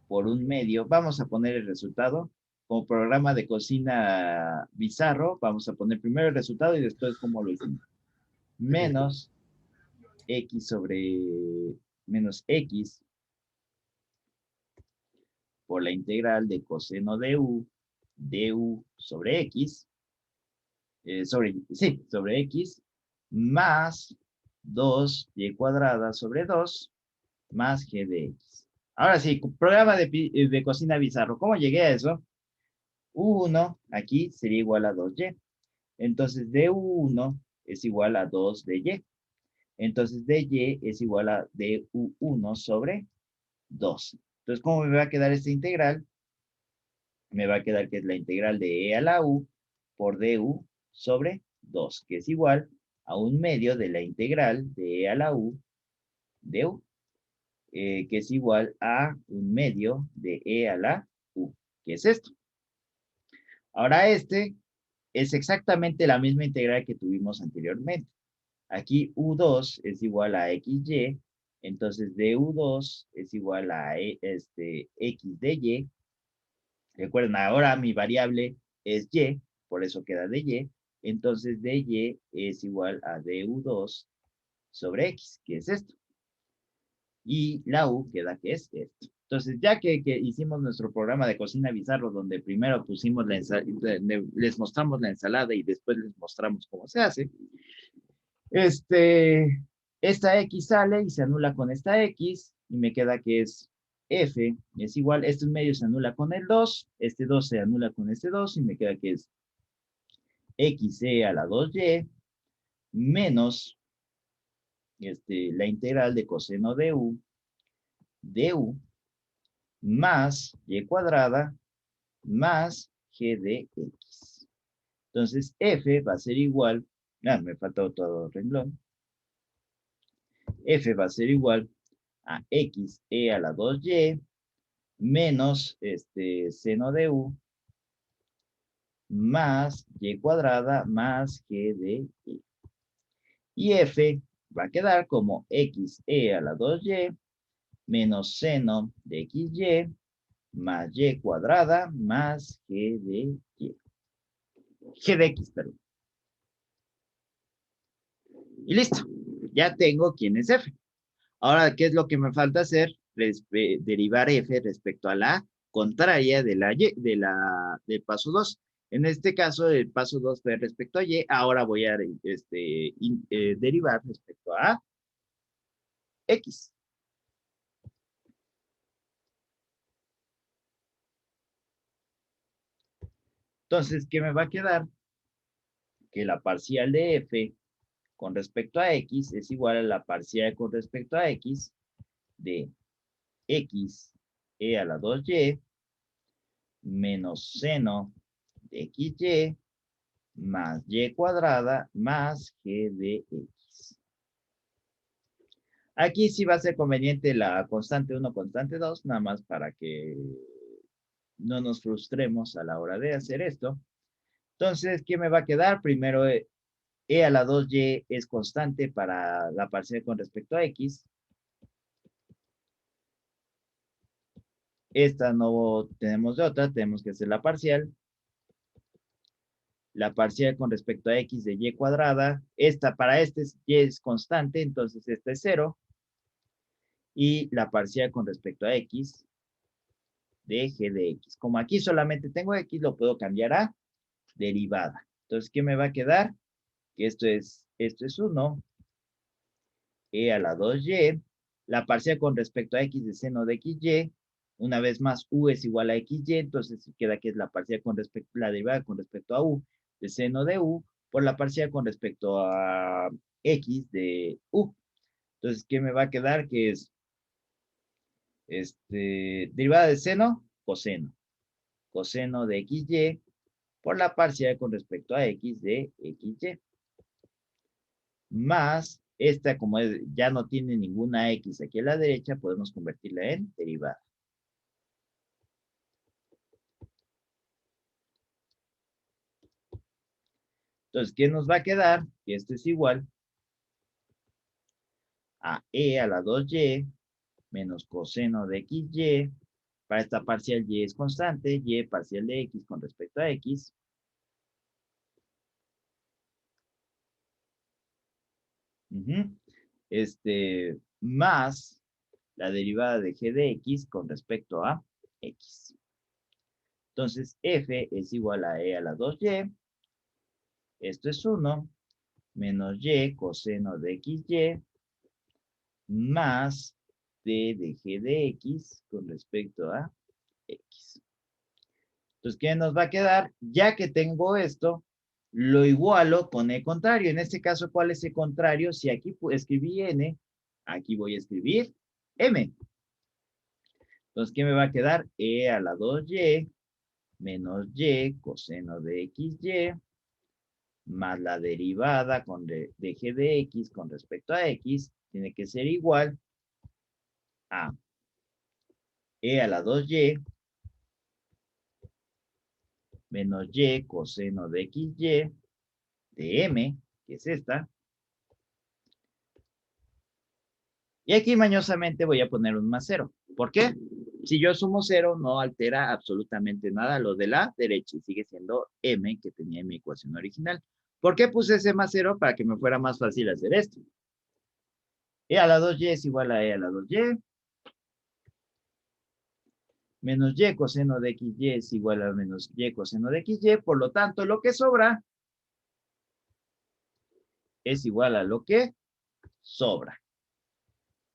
por un medio. Vamos a poner el resultado. Como programa de cocina bizarro, vamos a poner primero el resultado y después cómo lo hicimos. Menos x sobre menos x por la integral de coseno de u sobre x, sobre x, más 2y cuadrada sobre 2 más g de x. Ahora sí, programa de cocina bizarro. ¿Cómo llegué a eso? U1 aquí sería igual a 2y. Entonces du1 es igual a 2 de y. Entonces dy es igual a du1 sobre 2. Entonces, ¿cómo me va a quedar esta integral? Me va a quedar que es la integral de e a la u por du sobre 2, que es igual a un medio de la integral de e a la u de u, que es igual a un medio de e a la u, que es esto. Ahora es exactamente la misma integral que tuvimos anteriormente. Aquí u2 es igual a xy, entonces du2 es igual a x de y. Recuerden, ahora mi variable es y, por eso queda de y. Entonces dy es igual a du2 sobre x, que es esto. Y la u queda que es esto. Entonces, ya que hicimos nuestro programa de cocina bizarro, donde primero pusimos les mostramos la ensalada y después les mostramos cómo se hace, esta x sale y se anula con esta x, y me queda que es f, es igual, este medio se anula con el 2, este 2 se anula con este 2, y me queda que es xe a la 2y, menos la integral de coseno de u, más y cuadrada, más g de x. Entonces, f va a ser igual, me falta otro renglón, f va a ser igual a x e a la 2y menos seno de u más y cuadrada más g de y. Y f va a quedar como x e a la 2y menos seno de xy más y cuadrada más g de y. G de x, perdón. Y listo. Ya tengo quién es f. Ahora, ¿qué es lo que me falta hacer? Derivar f respecto a la contraria de del paso 2. En este caso, el paso 2 fue respecto a y. Ahora voy a derivar respecto a x. Entonces, ¿qué me va a quedar? Que la parcial de f con respecto a x es igual a la parcial con respecto a x de x e a la 2y menos seno de xy más y cuadrada más g de x. Aquí sí va a ser conveniente la constante 1, constante 2, nada más para que no nos frustremos a la hora de hacer esto. Entonces, ¿qué me va a quedar? Primero, e a la 2y es constante para la parcial con respecto a x. Esta no tenemos de otra, tenemos que hacer la parcial. La parcial con respecto a x de y cuadrada. Esta para y es constante, entonces esta es 0. Y la parcial con respecto a x de g de x. Como aquí solamente tengo x, lo puedo cambiar a derivada. Entonces, ¿qué me va a quedar? Que esto es 1. E a la 2y. La parcial con respecto a x de seno de xy. Una vez más, u es igual a xy, entonces queda que es la parcial con respecto, la derivada con respecto a u de seno de u por la parcial con respecto a x de u. Entonces, ¿qué me va a quedar? Que es derivada de seno, coseno. Coseno de xy por la parcial con respecto a x de xy. Más, esta como ya no tiene ninguna x aquí a la derecha, podemos convertirla en derivada. Entonces, ¿qué nos va a quedar? Que esto es igual a e a la 2y menos coseno de xy. Para esta parcial y es constante, y parcial de x con respecto a x. Más la derivada de g de x con respecto a x. Entonces, f es igual a e a la 2y. Esto es 1 menos y coseno de xy más d de g de x con respecto a x. Entonces, ¿qué nos va a quedar? Ya que tengo esto, lo igualo con el contrario. En este caso, ¿cuál es el contrario? Si aquí escribí n, aquí voy a escribir m. Entonces, ¿qué me va a quedar? E a la 2y menos y coseno de xy más la derivada de g de x con respecto a x tiene que ser igual a e a la 2y menos y coseno de xy de m, que es esta. Y aquí mañosamente voy a poner un más 0. ¿Por qué? Si yo sumo 0, no altera absolutamente nada lo de la derecha y sigue siendo m que tenía en mi ecuación original. ¿Por qué puse ese más 0? Para que me fuera más fácil hacer esto. E a la 2y es igual a e a la 2y. Menos y coseno de xy es igual a menos y coseno de xy. Por lo tanto, lo que sobra es igual a lo que sobra.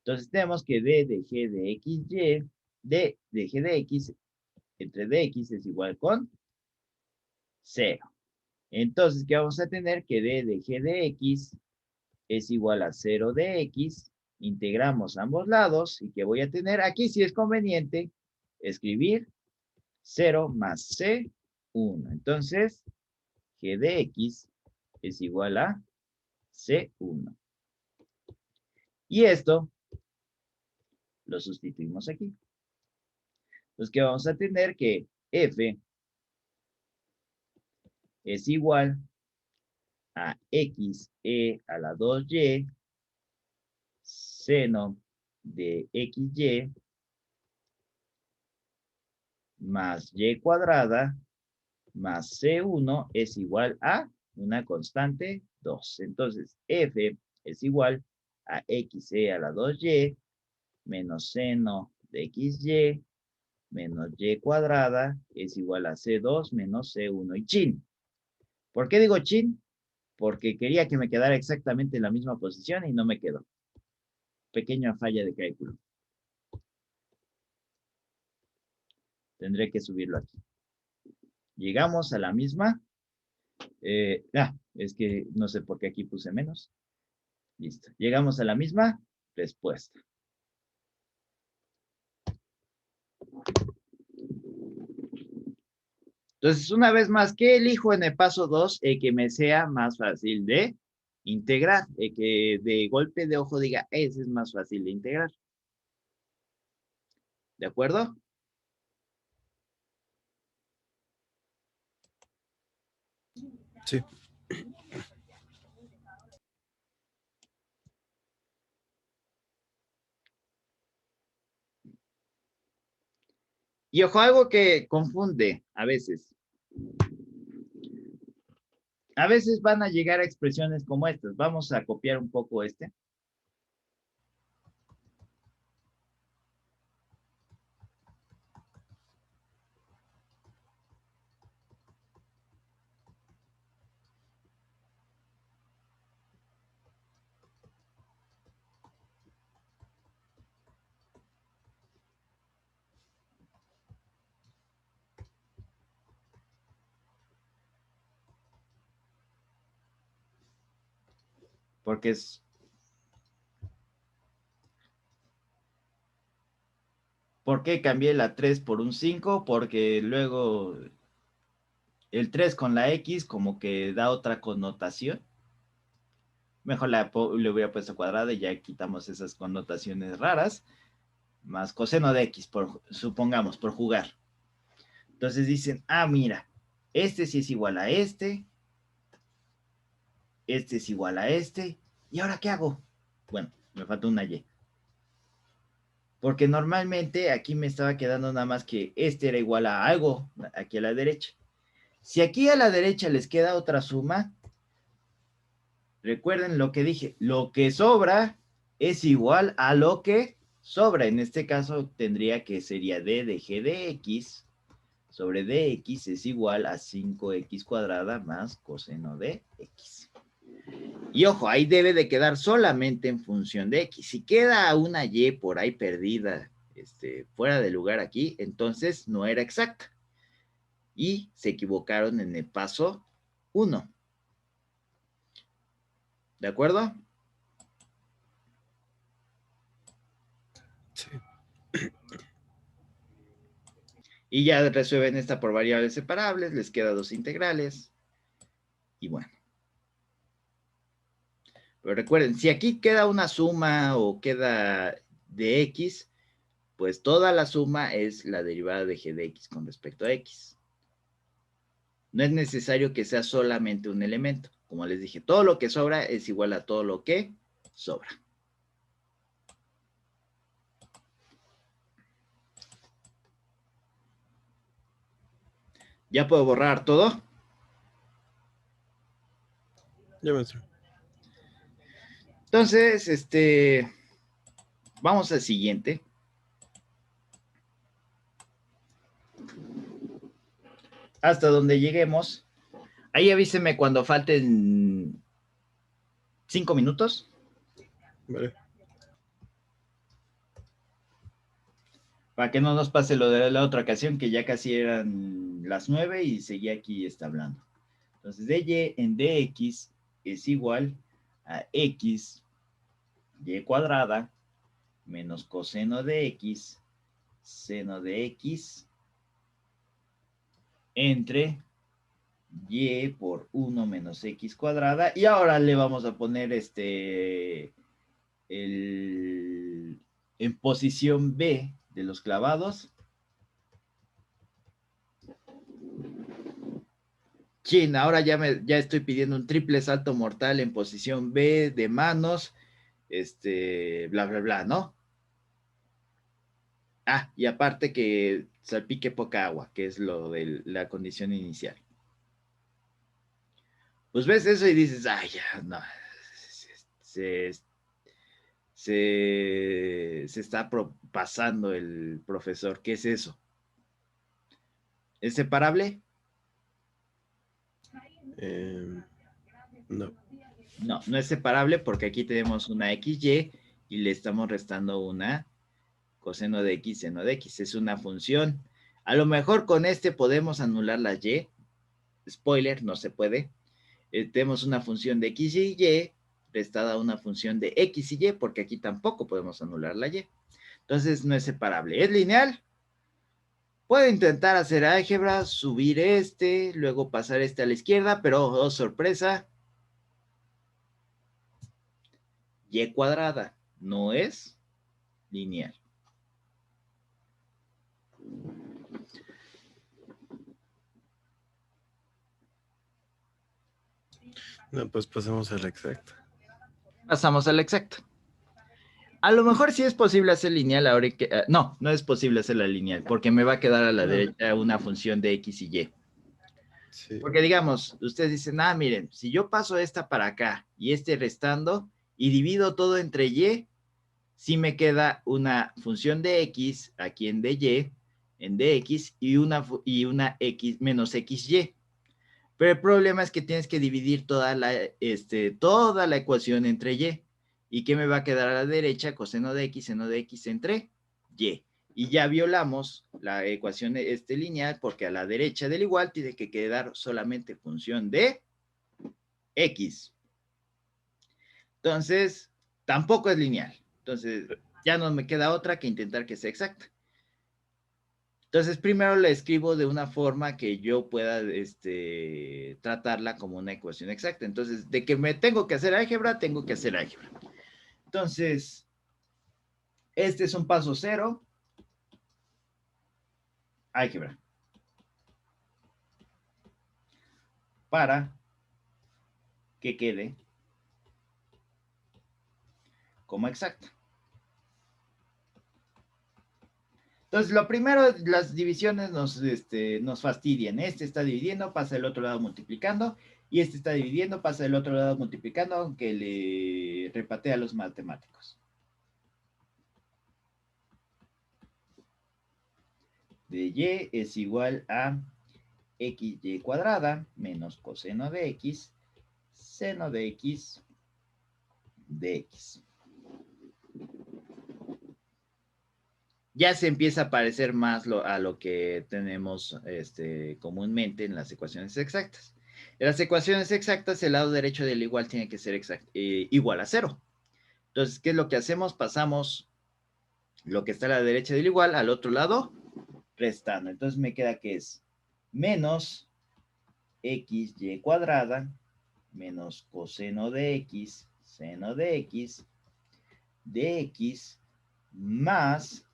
Entonces tenemos que d de g de xy, d de g de x entre dx es igual con 0. Entonces, ¿qué vamos a tener? Que d de g de x es igual a 0 de x. Integramos ambos lados. ¿Y qué voy a tener? Aquí sí es conveniente escribir 0 más c1. Entonces, g de x es igual a c1. Y esto lo sustituimos aquí. Entonces, ¿qué vamos a tener? Que f es igual a x e a la 2y seno de xy más y cuadrada más c1 es igual a una constante 2. Entonces, f es igual a xe a la 2y menos seno de xy menos y cuadrada es igual a c2 menos c1. Y chin. ¿Por qué digo chin? Porque quería que me quedara exactamente en la misma posición y no me quedó. Pequeña falla de cálculo. Tendré que subirlo aquí. Llegamos a la misma. Es que no sé por qué aquí puse menos. Listo. Llegamos a la misma respuesta. Entonces, una vez más, ¿qué elijo en el paso 2? Que me sea más fácil de integrar. Que de golpe de ojo diga, ese es más fácil de integrar. ¿De acuerdo? Sí. Y ojo, algo que confunde a veces. A veces van a llegar a expresiones como estas. Vamos a copiar un poco este. Porque es... ¿Por qué cambié la 3 por un 5? Porque luego el 3 con la X como que da otra connotación. Mejor le hubiera puesto cuadrada y ya quitamos esas connotaciones raras. Más coseno de X, supongamos, por jugar. Entonces dicen, ah, mira, este sí es igual a este es igual a este, ¿y ahora qué hago? Bueno, me falta una Y. Porque normalmente aquí me estaba quedando nada más que este era igual a algo, aquí a la derecha. Si aquí a la derecha les queda otra suma, recuerden lo que dije, lo que sobra es igual a lo que sobra. En este caso tendría que sería d de g de x sobre dx es igual a 5x cuadrada más coseno de x. Y ojo, ahí debe de quedar solamente en función de x. Si queda una y por ahí perdida, fuera de lugar aquí, entonces no era exacta. Y se equivocaron en el paso 1. ¿De acuerdo? Sí. Y ya resuelven esta por variables separables, les queda 2 integrales. Y bueno. Pero recuerden, si aquí queda una suma o queda de x, pues toda la suma es la derivada de g de x con respecto a x. No es necesario que sea solamente un elemento. Como les dije, todo lo que sobra es igual a todo lo que sobra. ¿Ya puedo borrar todo? Ya, maestro. Entonces, vamos al siguiente. Hasta donde lleguemos. Ahí avíseme cuando falten 5 minutos. Vale. Para que no nos pase lo de la otra ocasión, que ya casi eran las 9 y seguía aquí hablando. Entonces, dy en dx es igual a x y cuadrada menos coseno de x, seno de x, entre y por 1 menos x cuadrada. Y ahora le vamos a poner en posición B de los clavados. Chin, ahora ya estoy pidiendo un triple salto mortal en posición B de manos, bla, bla, bla, ¿no? Ah, y aparte que salpique poca agua, que es lo de la condición inicial. Pues ves eso y dices, ay, ya, no, se está pasando el profesor. ¿Qué es eso? ¿Es separable? No. No, no es separable porque aquí tenemos una XY y le estamos restando una coseno de X, seno de X. Es una función. A lo mejor con podemos anular la Y. Spoiler, no se puede. Tenemos una función de X y Y restada a una función de X y Y, porque aquí tampoco podemos anular la Y. Entonces no es separable. ¿Es lineal? Puedo intentar hacer álgebra, subir luego pasar a la izquierda, pero oh, sorpresa, Y cuadrada no es lineal. No, pues pasamos a la exacta. Pasamos a la exacta. A lo mejor sí es posible hacer lineal ahora que... no, no es posible hacer la lineal, porque me va a quedar a la derecha una función de X y Y. Sí. Porque digamos, ustedes dicen, miren, si yo paso esta para acá y restando y divido todo entre Y, sí me queda una función de X aquí en DY, en DX y una X menos XY. Pero el problema es que tienes que dividir toda la ecuación entre Y. ¿Y qué me va a quedar a la derecha? Coseno de X, seno de X entre Y. Y ya violamos la ecuación lineal porque a la derecha del igual tiene que quedar solamente función de X. Entonces, tampoco es lineal. Entonces, ya no me queda otra que intentar que sea exacta. Entonces, primero la escribo de una forma que yo pueda tratarla como una ecuación exacta. Entonces, de que me tengo que hacer álgebra, tengo que hacer álgebra. Entonces, este es un paso 0. Álgebra. Para que quede como exacta. Entonces, lo primero, las divisiones nos fastidian. Este está dividiendo, pasa del otro lado multiplicando, y este está dividiendo, pasa del otro lado multiplicando, aunque le repatea a los matemáticos. De Y es igual a XY cuadrada menos coseno de X, seno de X, de X. Ya se empieza a parecer más a lo que tenemos comúnmente en las ecuaciones exactas. En las ecuaciones exactas, el lado derecho del igual tiene que ser igual a 0. Entonces, ¿qué es lo que hacemos? Pasamos lo que está a la derecha del igual al otro lado, restando. Entonces me queda que es menos XY cuadrada menos coseno de X, seno de X, de X, más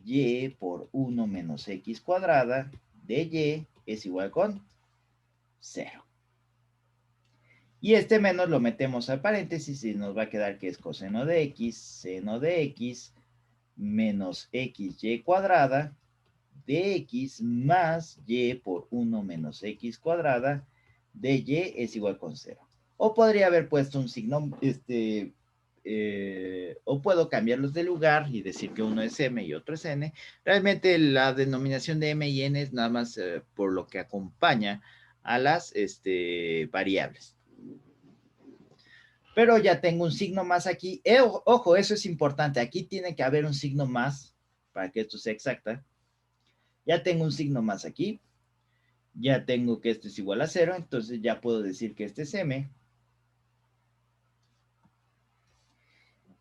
Y por 1 menos X cuadrada de Y es igual con 0. Y menos lo metemos al paréntesis y nos va a quedar que es coseno de X, seno de X, menos XY cuadrada de X más Y por 1 menos X cuadrada de Y es igual con 0. O podría haber puesto un signo, o puedo cambiarlos de lugar y decir que uno es M y otro es N. Realmente la denominación de M y N es nada más por lo que acompaña a las variables. Pero ya tengo un signo más aquí. Ojo, eso es importante. Aquí tiene que haber un signo más para que esto sea exacta. Ya tengo un signo más aquí. Ya tengo que esto es igual a 0. Entonces ya puedo decir que este es M.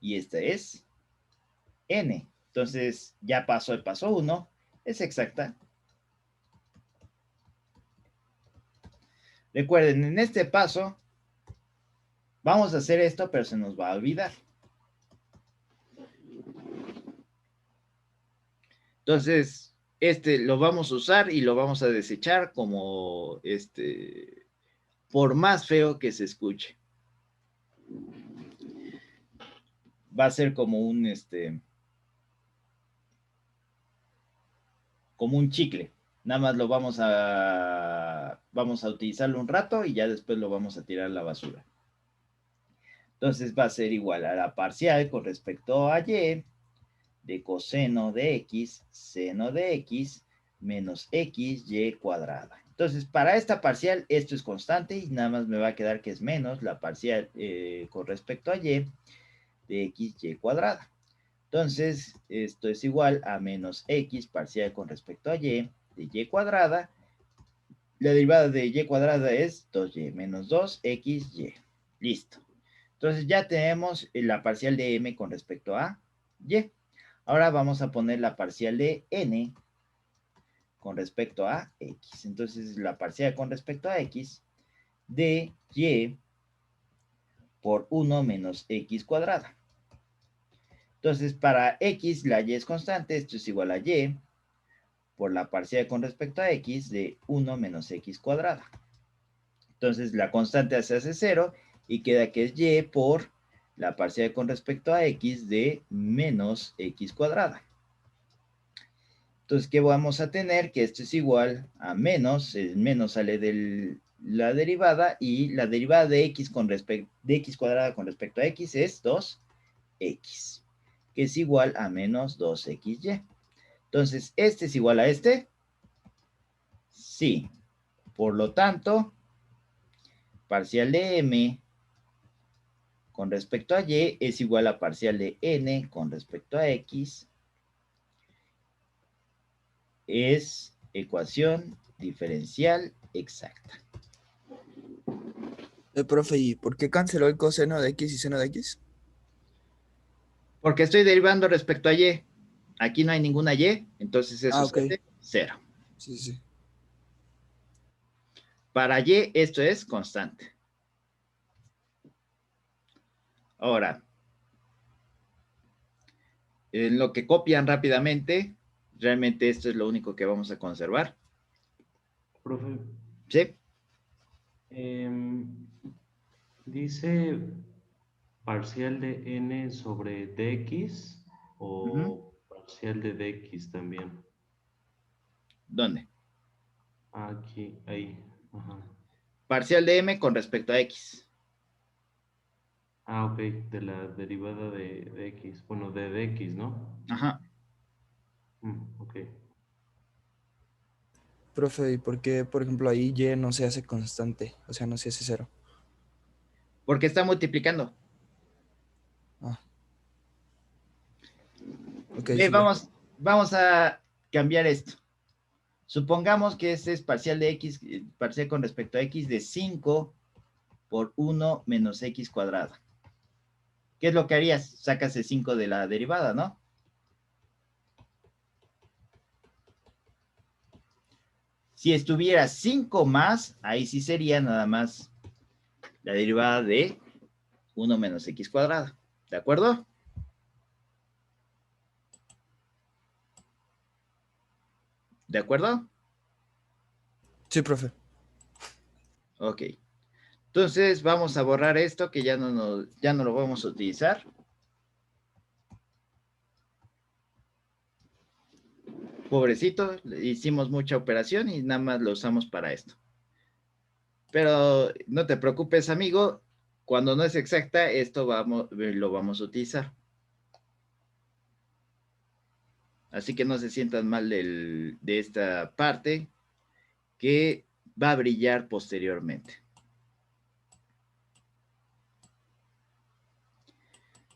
Y este es N. Entonces ya pasó el paso 1. Es exacta. Recuerden, en este paso vamos a hacer esto, pero se nos va a olvidar. Entonces, lo vamos a usar y lo vamos a desechar como por más feo que se escuche. Va a ser como un chicle. Nada más lo vamos a utilizarlo un rato y ya después lo vamos a tirar a la basura. Entonces va a ser igual a la parcial con respecto a Y de coseno de X, seno de X, menos XY cuadrada. Entonces, para esta parcial, esto es constante y nada más me va a quedar que es menos la parcial con respecto a Y de XY cuadrada. Entonces, esto es igual a menos X parcial con respecto a Y de Y cuadrada. La derivada de Y cuadrada es 2Y menos 2XY. Listo. Entonces ya tenemos la parcial de m con respecto a y. Ahora vamos a poner la parcial de n con respecto a x. Entonces la parcial con respecto a x de y por 1 menos x cuadrada. Entonces para x la y es constante, esto es igual a y por la parcial con respecto a x de 1 menos x cuadrada. Entonces la constante se hace 0 y queda que es y por la parcial con respecto a x de menos x cuadrada. Entonces, ¿qué vamos a tener? Que esto es igual a menos, el menos sale de la derivada y la derivada de x de x cuadrada con respecto a x es 2x, que es igual a menos 2xy. Entonces, ¿este es igual a este? Sí. Por lo tanto, parcial de m con respecto a y es igual a parcial de n con respecto a x. Es ecuación diferencial exacta. Profe, ¿y por qué canceló el coseno de x y seno de x? Porque estoy derivando respecto a y. Aquí no hay ninguna y, entonces eso Ok. es 0. Sí, sí. Para y esto es constante. Ahora, en lo que copian rápidamente, realmente esto es lo único que vamos a conservar. Profe, ¿Sí? dice parcial de n sobre dx o parcial de dx también. ¿Dónde? Aquí, ahí. Ajá. Parcial de m con respecto a x. Ah, ok, de la derivada de x. Bueno, de dx, ¿no? Ajá. Ok. Profe, ¿y por qué, por ejemplo, ahí y no se hace constante? O sea, no se hace 0. Porque está multiplicando. Ah. Ok, Ve, sí, ya. vamos a cambiar esto. Supongamos que este es parcial de x, parcial con respecto a x de 5 por 1 menos x cuadrada. ¿Qué es lo que harías? Sacas el 5 de la derivada, ¿no? Si estuviera 5 más, ahí sí sería nada más la derivada de 1 menos x cuadrada. ¿De acuerdo? ¿De acuerdo? Sí, profe. Ok. Entonces vamos a borrar esto que ya no lo vamos a utilizar. Pobrecito, le hicimos mucha operación y nada más lo usamos para esto. Pero no te preocupes, amigo. Cuando no es exacta, esto lo vamos a utilizar. Así que no se sientan mal de esta parte que va a brillar posteriormente.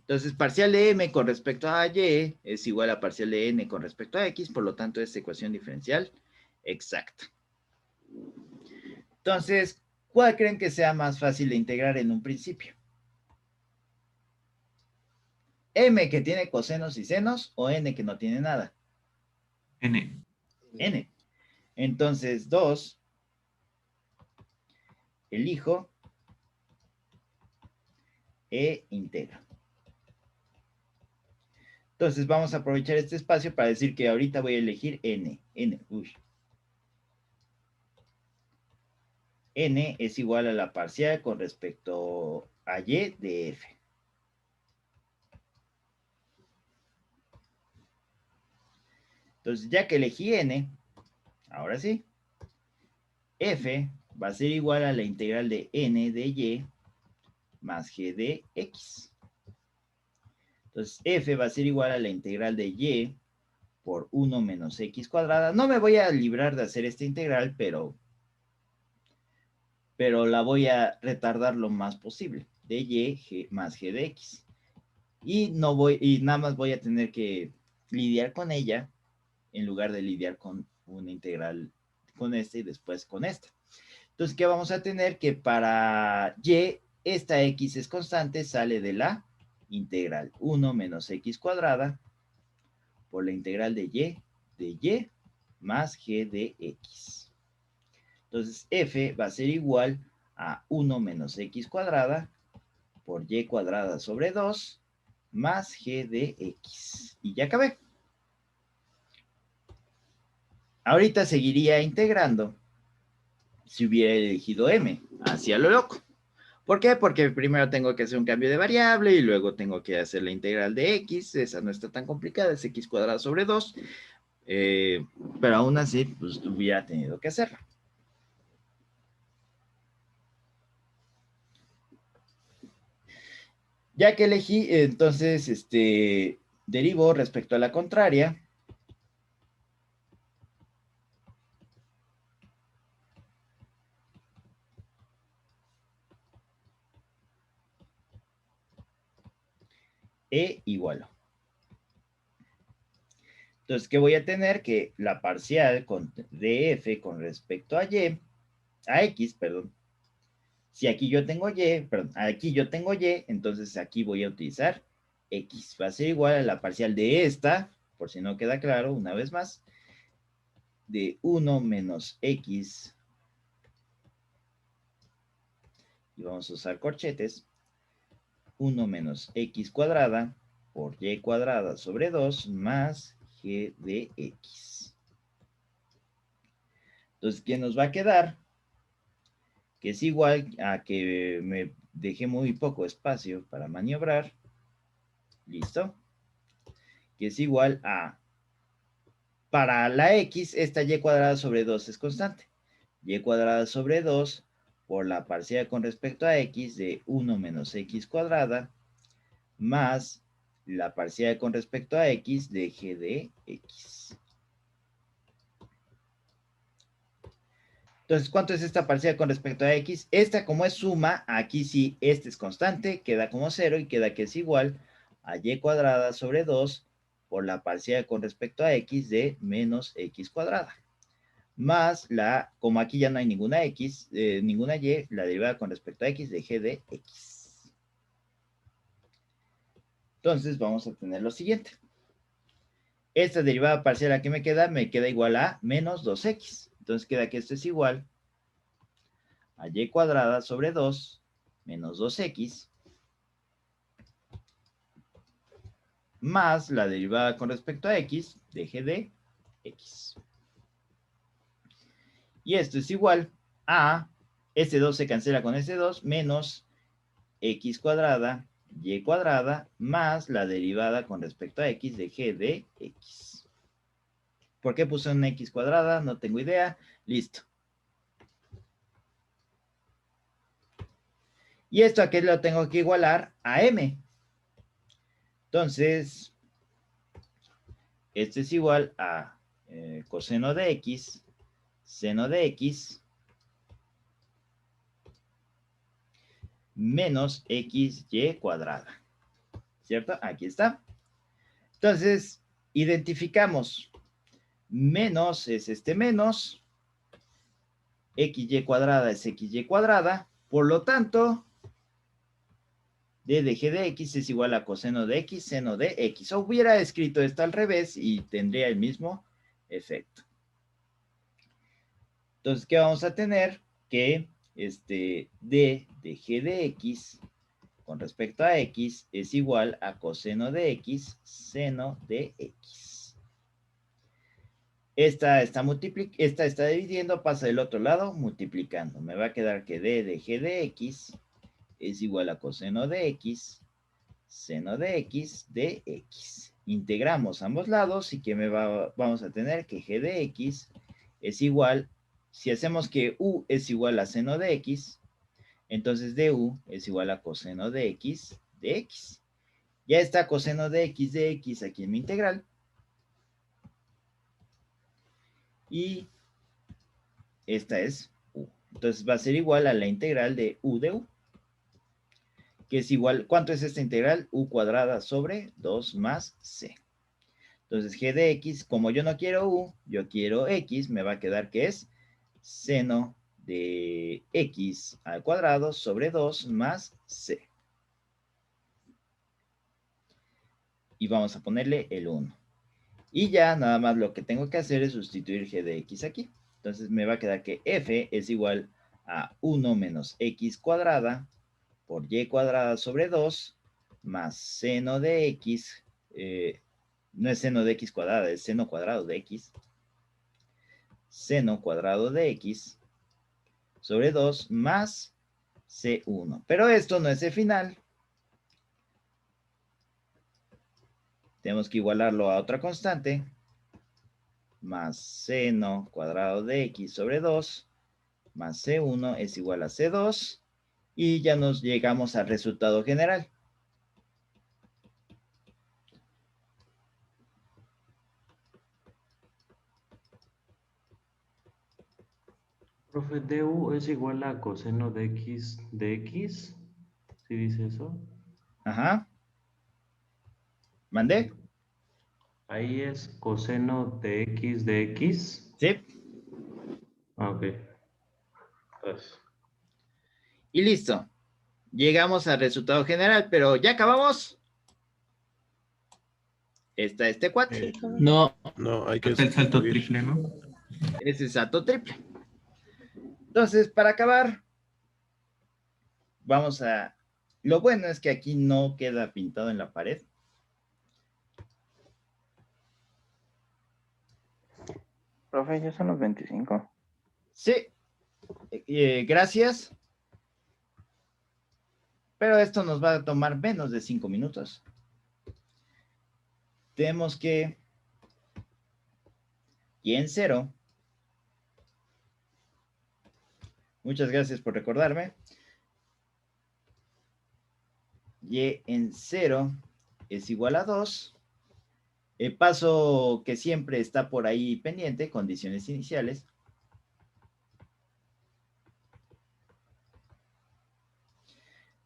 Entonces, parcial de m con respecto a y es igual a parcial de n con respecto a x, por lo tanto, es ecuación diferencial exacta. Entonces, ¿cuál creen que sea más fácil de integrar en un principio? ¿M que tiene cosenos y senos o n que no tiene nada? N. N. Entonces, 2, elijo e integro. Entonces, vamos a aprovechar este espacio para decir que ahorita voy a elegir n. N es igual a la parcial con respecto a y de f. Entonces, ya que elegí n, ahora sí, f va a ser igual a la integral de n de y más g de x. Entonces, f va a ser igual a la integral de y por 1 menos x cuadrada. No me voy a librar de hacer esta integral, pero la voy a retardar lo más posible. De y más g de x. Y nada más voy a tener que lidiar con ella en lugar de lidiar con una integral con esta y después con esta. Entonces, ¿qué vamos a tener? Que para y esta x es constante, sale de la integral 1 menos x cuadrada por la integral de y más g de x. Entonces, f va a ser igual a 1 menos x cuadrada por y cuadrada sobre 2 más g de x. Y ya acabé. Ahorita seguiría integrando si hubiera elegido m, hacia lo loco. ¿Por qué? Porque primero tengo que hacer un cambio de variable y luego tengo que hacer la integral de x. Esa no está tan complicada, es x cuadrado sobre 2. Pero aún así, pues hubiera tenido que hacerlo. Ya que elegí, entonces, derivo respecto a la contraria. E igual. Entonces, ¿qué voy a tener? Que la parcial de f con respecto a x, perdón. Si aquí yo tengo aquí yo tengo y, entonces aquí voy a utilizar x. Va a ser igual a la parcial de esta, por si no queda claro, una vez más, de 1 menos x. Y vamos a usar corchetes. 1 menos x cuadrada por y cuadrada sobre 2 más g de x. Entonces, ¿qué nos va a quedar? Que es igual a que me dejé muy poco espacio para maniobrar. ¿Listo? Que es igual a, para la x, esta y cuadrada sobre 2 es constante. Y cuadrada sobre 2 por la parcial con respecto a x de 1 menos x cuadrada más la parcial con respecto a x de g de x. Entonces, ¿cuánto es esta parcial con respecto a x? Esta, como es suma, aquí sí, este es constante, queda como 0 y queda que es igual a y cuadrada sobre 2 por la parcial con respecto a x de menos x cuadrada. Más la, como aquí ya no hay ninguna x, ninguna y, la derivada con respecto a x de g de x. Entonces, vamos a tener lo siguiente. Esta derivada parcial aquí me queda igual a menos 2x. Entonces queda que esto es igual a y cuadrada sobre 2 menos 2x más la derivada con respecto a x de g de x. Y esto es igual a, este 2 se cancela con este 2, menos x cuadrada, y cuadrada, más la derivada con respecto a x de g de x. ¿Por qué puse una x cuadrada? No tengo idea. Listo. ¿Y esto a qué lo tengo que igualar? A m. Entonces, esto es igual a coseno de x, seno de x, menos xy cuadrada. ¿Cierto? Aquí está. Entonces, identificamos. Menos es este menos. Xy cuadrada es xy cuadrada. Por lo tanto, d de g de x es igual a coseno de x, seno de x. O hubiera escrito esto al revés y tendría el mismo efecto. Entonces, ¿qué vamos a tener? Que d de g de x con respecto a x es igual a coseno de x, seno de x. Esta está dividiendo, pasa del otro lado, multiplicando. Me va a quedar que d de g de x es igual a coseno de x, seno de x de x. Integramos ambos lados y que vamos a tener que g de x es igual, si hacemos que u es igual a seno de x, entonces du es igual a coseno de x de x. Ya está coseno de x aquí en mi integral. Y esta es u. Entonces va a ser igual a la integral de u de u. Que es igual, ¿cuánto es esta integral? U cuadrada sobre 2 más c. Entonces g de x, como yo no quiero u, yo quiero x, me va a quedar que es seno de x al cuadrado sobre 2 más c. Y vamos a ponerle el 1. Y ya nada más lo que tengo que hacer es sustituir g de x aquí. Entonces me va a quedar que f es igual a 1 menos x cuadrada por y cuadrada sobre 2 más seno de x. No es seno de x cuadrada, es seno cuadrado de x. Seno cuadrado de x sobre 2 más c1. Pero esto no es el final. Tenemos que igualarlo a otra constante. Más seno cuadrado de x sobre 2 más c1 es igual a c2. Y ya nos llegamos al resultado general. Profe, du es igual a coseno de x, ¿sí dice eso? Ajá. ¿Mandé? Ahí es coseno de x. Sí. Ah, ok. Gracias. Y listo. Llegamos al resultado general, pero ¿ya acabamos? Está este cuate. No, No, hay que falta el salto sustituir. triple, ¿no? Ese salto triple. Entonces, para acabar, vamos a... Lo bueno es que aquí no queda pintado en la pared. Profe, ya son los 25. Sí. Gracias. Pero esto nos va a tomar menos de 5 minutos. Tenemos que... Y en 0. Muchas gracias por recordarme. Y en 0 es igual a 2. El paso que siempre está por ahí pendiente, condiciones iniciales.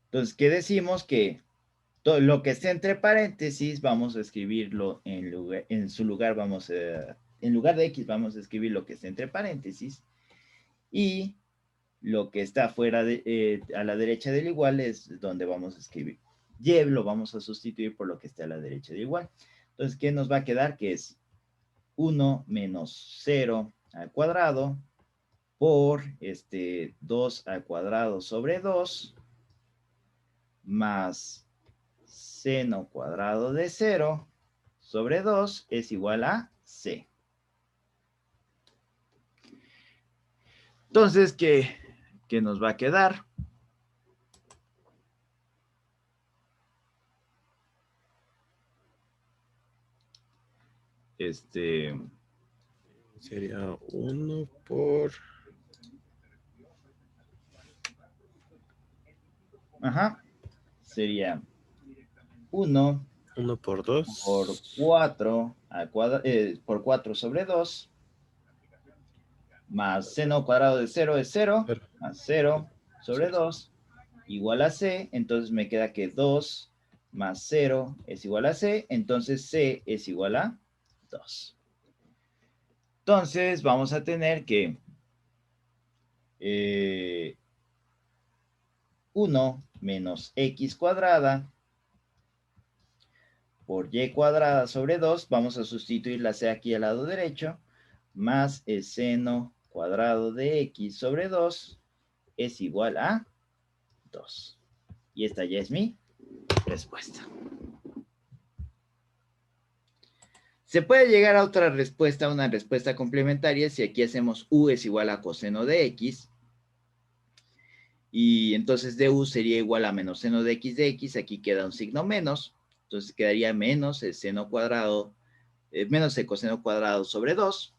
Entonces, ¿qué decimos? Que todo lo que esté entre paréntesis, vamos a escribirlo en su lugar, en lugar de x, vamos a escribir lo que esté entre paréntesis. Y lo que está fuera a la derecha del igual es donde vamos a escribir. Y lo vamos a sustituir por lo que esté a la derecha del igual. Entonces, ¿qué nos va a quedar? Que es 1 menos 0 al cuadrado por 2 al cuadrado sobre 2 más seno cuadrado de 0 sobre 2 es igual a c. Entonces, ¿qué nos va a quedar? Sería 1 por... Ajá. Sería 1 1 por 2. por 4 al cuadrado, por 4 sobre 2 más seno cuadrado de 0 es 0, más 0 sobre 2 igual a c. Entonces me queda que 2 más 0 es igual a c. Entonces c es igual a 2. Entonces vamos a tener que 1 menos x cuadrada por y cuadrada sobre 2, vamos a sustituir la c aquí al lado derecho, más el seno cuadrado de x sobre 2 es igual a 2. Y esta ya es mi respuesta. Se puede llegar a otra respuesta, una respuesta complementaria, si aquí hacemos u es igual a coseno de x. Y entonces du sería igual a menos seno de x, aquí queda un signo menos. Entonces quedaría menos el seno cuadrado, menos el coseno cuadrado sobre 2.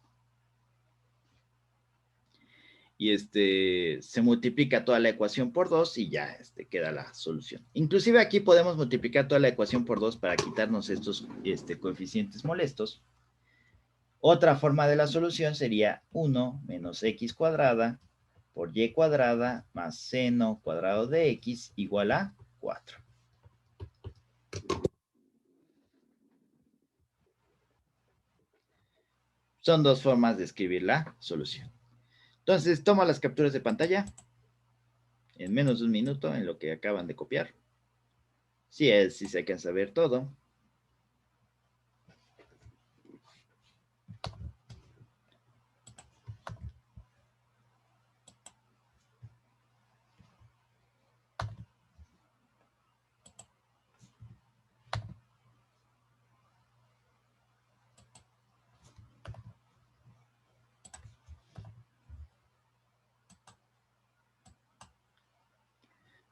Y se multiplica toda la ecuación por 2 y ya queda la solución. Inclusive aquí podemos multiplicar toda la ecuación por 2 para quitarnos estos coeficientes molestos. Otra forma de la solución sería 1 menos x cuadrada por y cuadrada más seno cuadrado de x igual a 4. Son dos formas de escribir la solución. Entonces, toma las capturas de pantalla en menos de un minuto en lo que acaban de copiar. Si se alcanza a ver todo.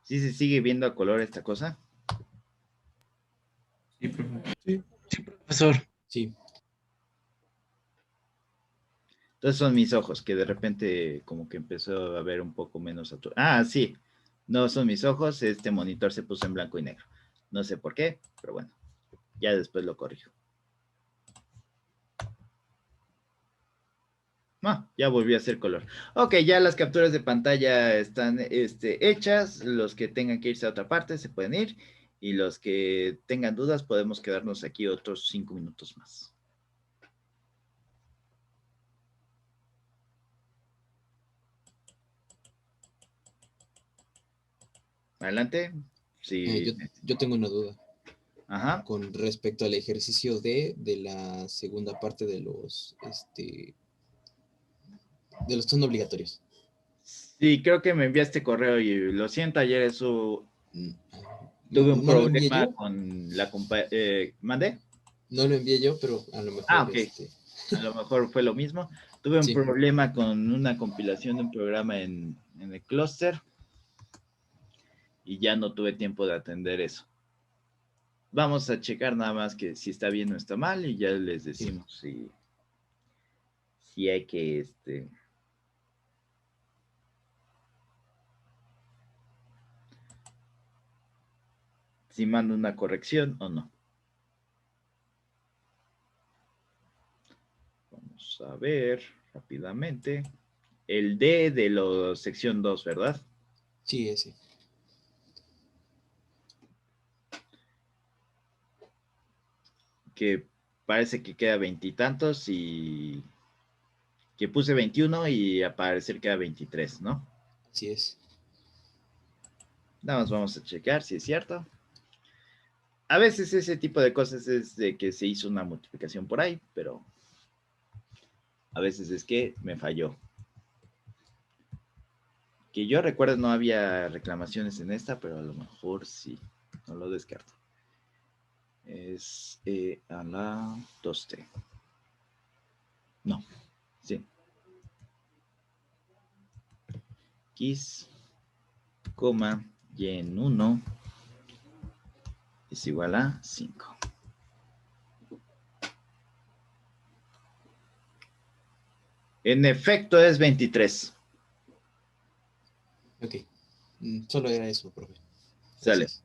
¿Sí se sigue viendo a color esta cosa? Sí, profe. Sí, profesor. Sí. Entonces son mis ojos, que de repente como que empezó a ver un poco menos saturado. Ah, sí. No son mis ojos, este monitor se puso en blanco y negro. No sé por qué, pero bueno. Ya después lo corrijo. Ah, ya volvió a hacer color. Ok, ya las capturas de pantalla están hechas. Los que tengan que irse a otra parte se pueden ir. Y los que tengan dudas podemos quedarnos aquí otros 5 minutos más. Adelante. Sí. Yo tengo una duda. Ajá. Con respecto al ejercicio de la segunda parte de los son obligatorios. Sí, creo que me enviaste correo y lo siento, ayer eso tuve un ¿No lo envié problema yo? con la ¿mandé? No lo envié yo, pero a lo mejor. Ah, ok. A lo mejor fue lo mismo. Tuve un Sí. problema con una compilación de un programa en el clúster y ya no tuve tiempo de atender eso. Vamos a checar nada más que si está bien o está mal y ya les decimos si hay que si mando una corrección o no. Vamos a ver rápidamente. El D de la sección 2, ¿verdad? Sí, ese. Que parece que queda 20 y tantos y que puse 21 y a parecer queda 23, ¿no? Así es. Nada más vamos a checar si es cierto. A veces ese tipo de cosas es de que se hizo una multiplicación por ahí, pero a veces es que me falló. Que yo recuerdo no había reclamaciones en esta, pero a lo mejor sí, no lo descarto. Es a la 2T. No, sí. X, coma, y en 1 es igual a 5. En efecto es 23. Ok. Solo era eso, profe. Sale. Gracias.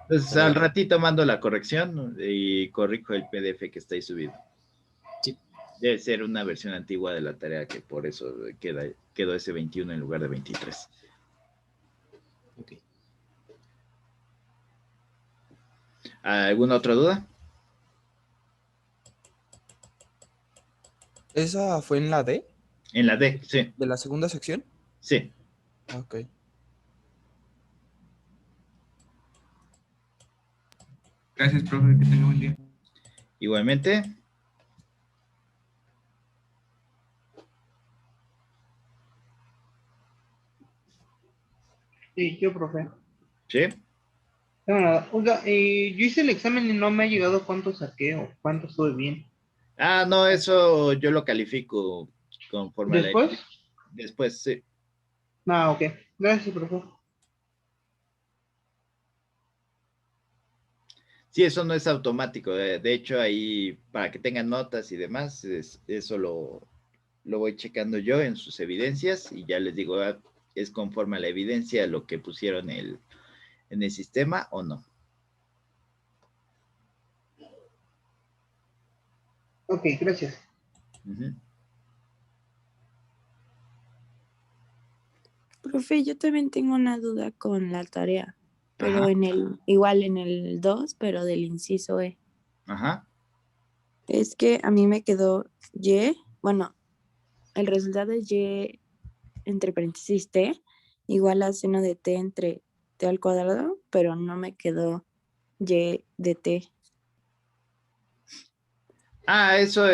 Entonces al ratito mando la corrección y corrijo el PDF que está ahí subido. Sí. Debe ser una versión antigua de la tarea que por eso quedó ese 21 en lugar de 23. Ok. ¿Alguna otra duda? ¿Esa fue en la D En la D, sí. de la segunda sección? Sí. Ok. Gracias, profe, que tenga buen día. Igualmente. Sí, yo, profe. Sí. No, nada. Oiga, yo hice el examen y no me ha llegado cuánto saqué o cuánto estuve bien. Ah, no, eso yo lo califico conforme a la... ¿Después? Después, sí. Ah, ok. Gracias, profe. Sí, eso no es automático. De hecho, ahí, para que tengan notas y demás, eso lo voy checando yo en sus evidencias y ya les digo, ¿es conforme a la evidencia lo que pusieron en el sistema o no? Ok, gracias. Profe, yo también tengo una duda con la tarea, pero Ajá. igual en el 2, pero del inciso E. Ajá. Es que a mí me quedó Y, bueno, el resultado es Y entre paréntesis t igual a seno de t entre t al cuadrado, pero no me quedó y de t. Ah, eso,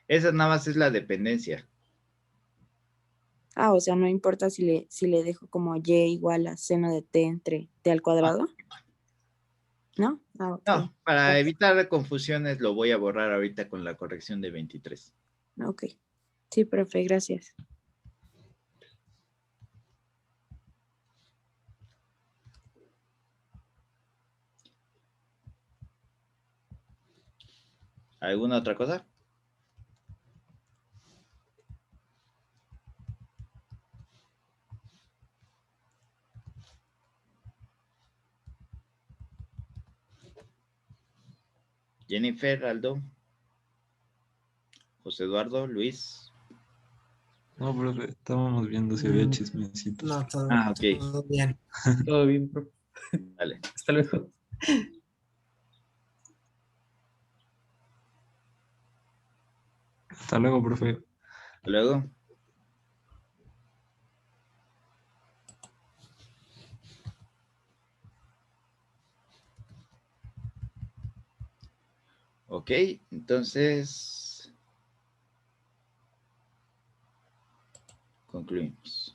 esa nada más es la dependencia. Ah, o sea, no importa si le dejo como y igual a seno de t entre t al cuadrado. ¿No? Ah, ok. No, para evitar confusiones lo voy a borrar ahorita con la corrección de 23. Ok. Sí, profe, gracias. ¿Alguna otra cosa? Jennifer, Aldo, José Eduardo, Luis. No, profe, estábamos viendo si había chismecitos. No, todo, Ok. todo bien. Todo bien, profe. Dale. Hasta luego. Hasta luego, profe. Hasta luego. Ok, entonces concluimos.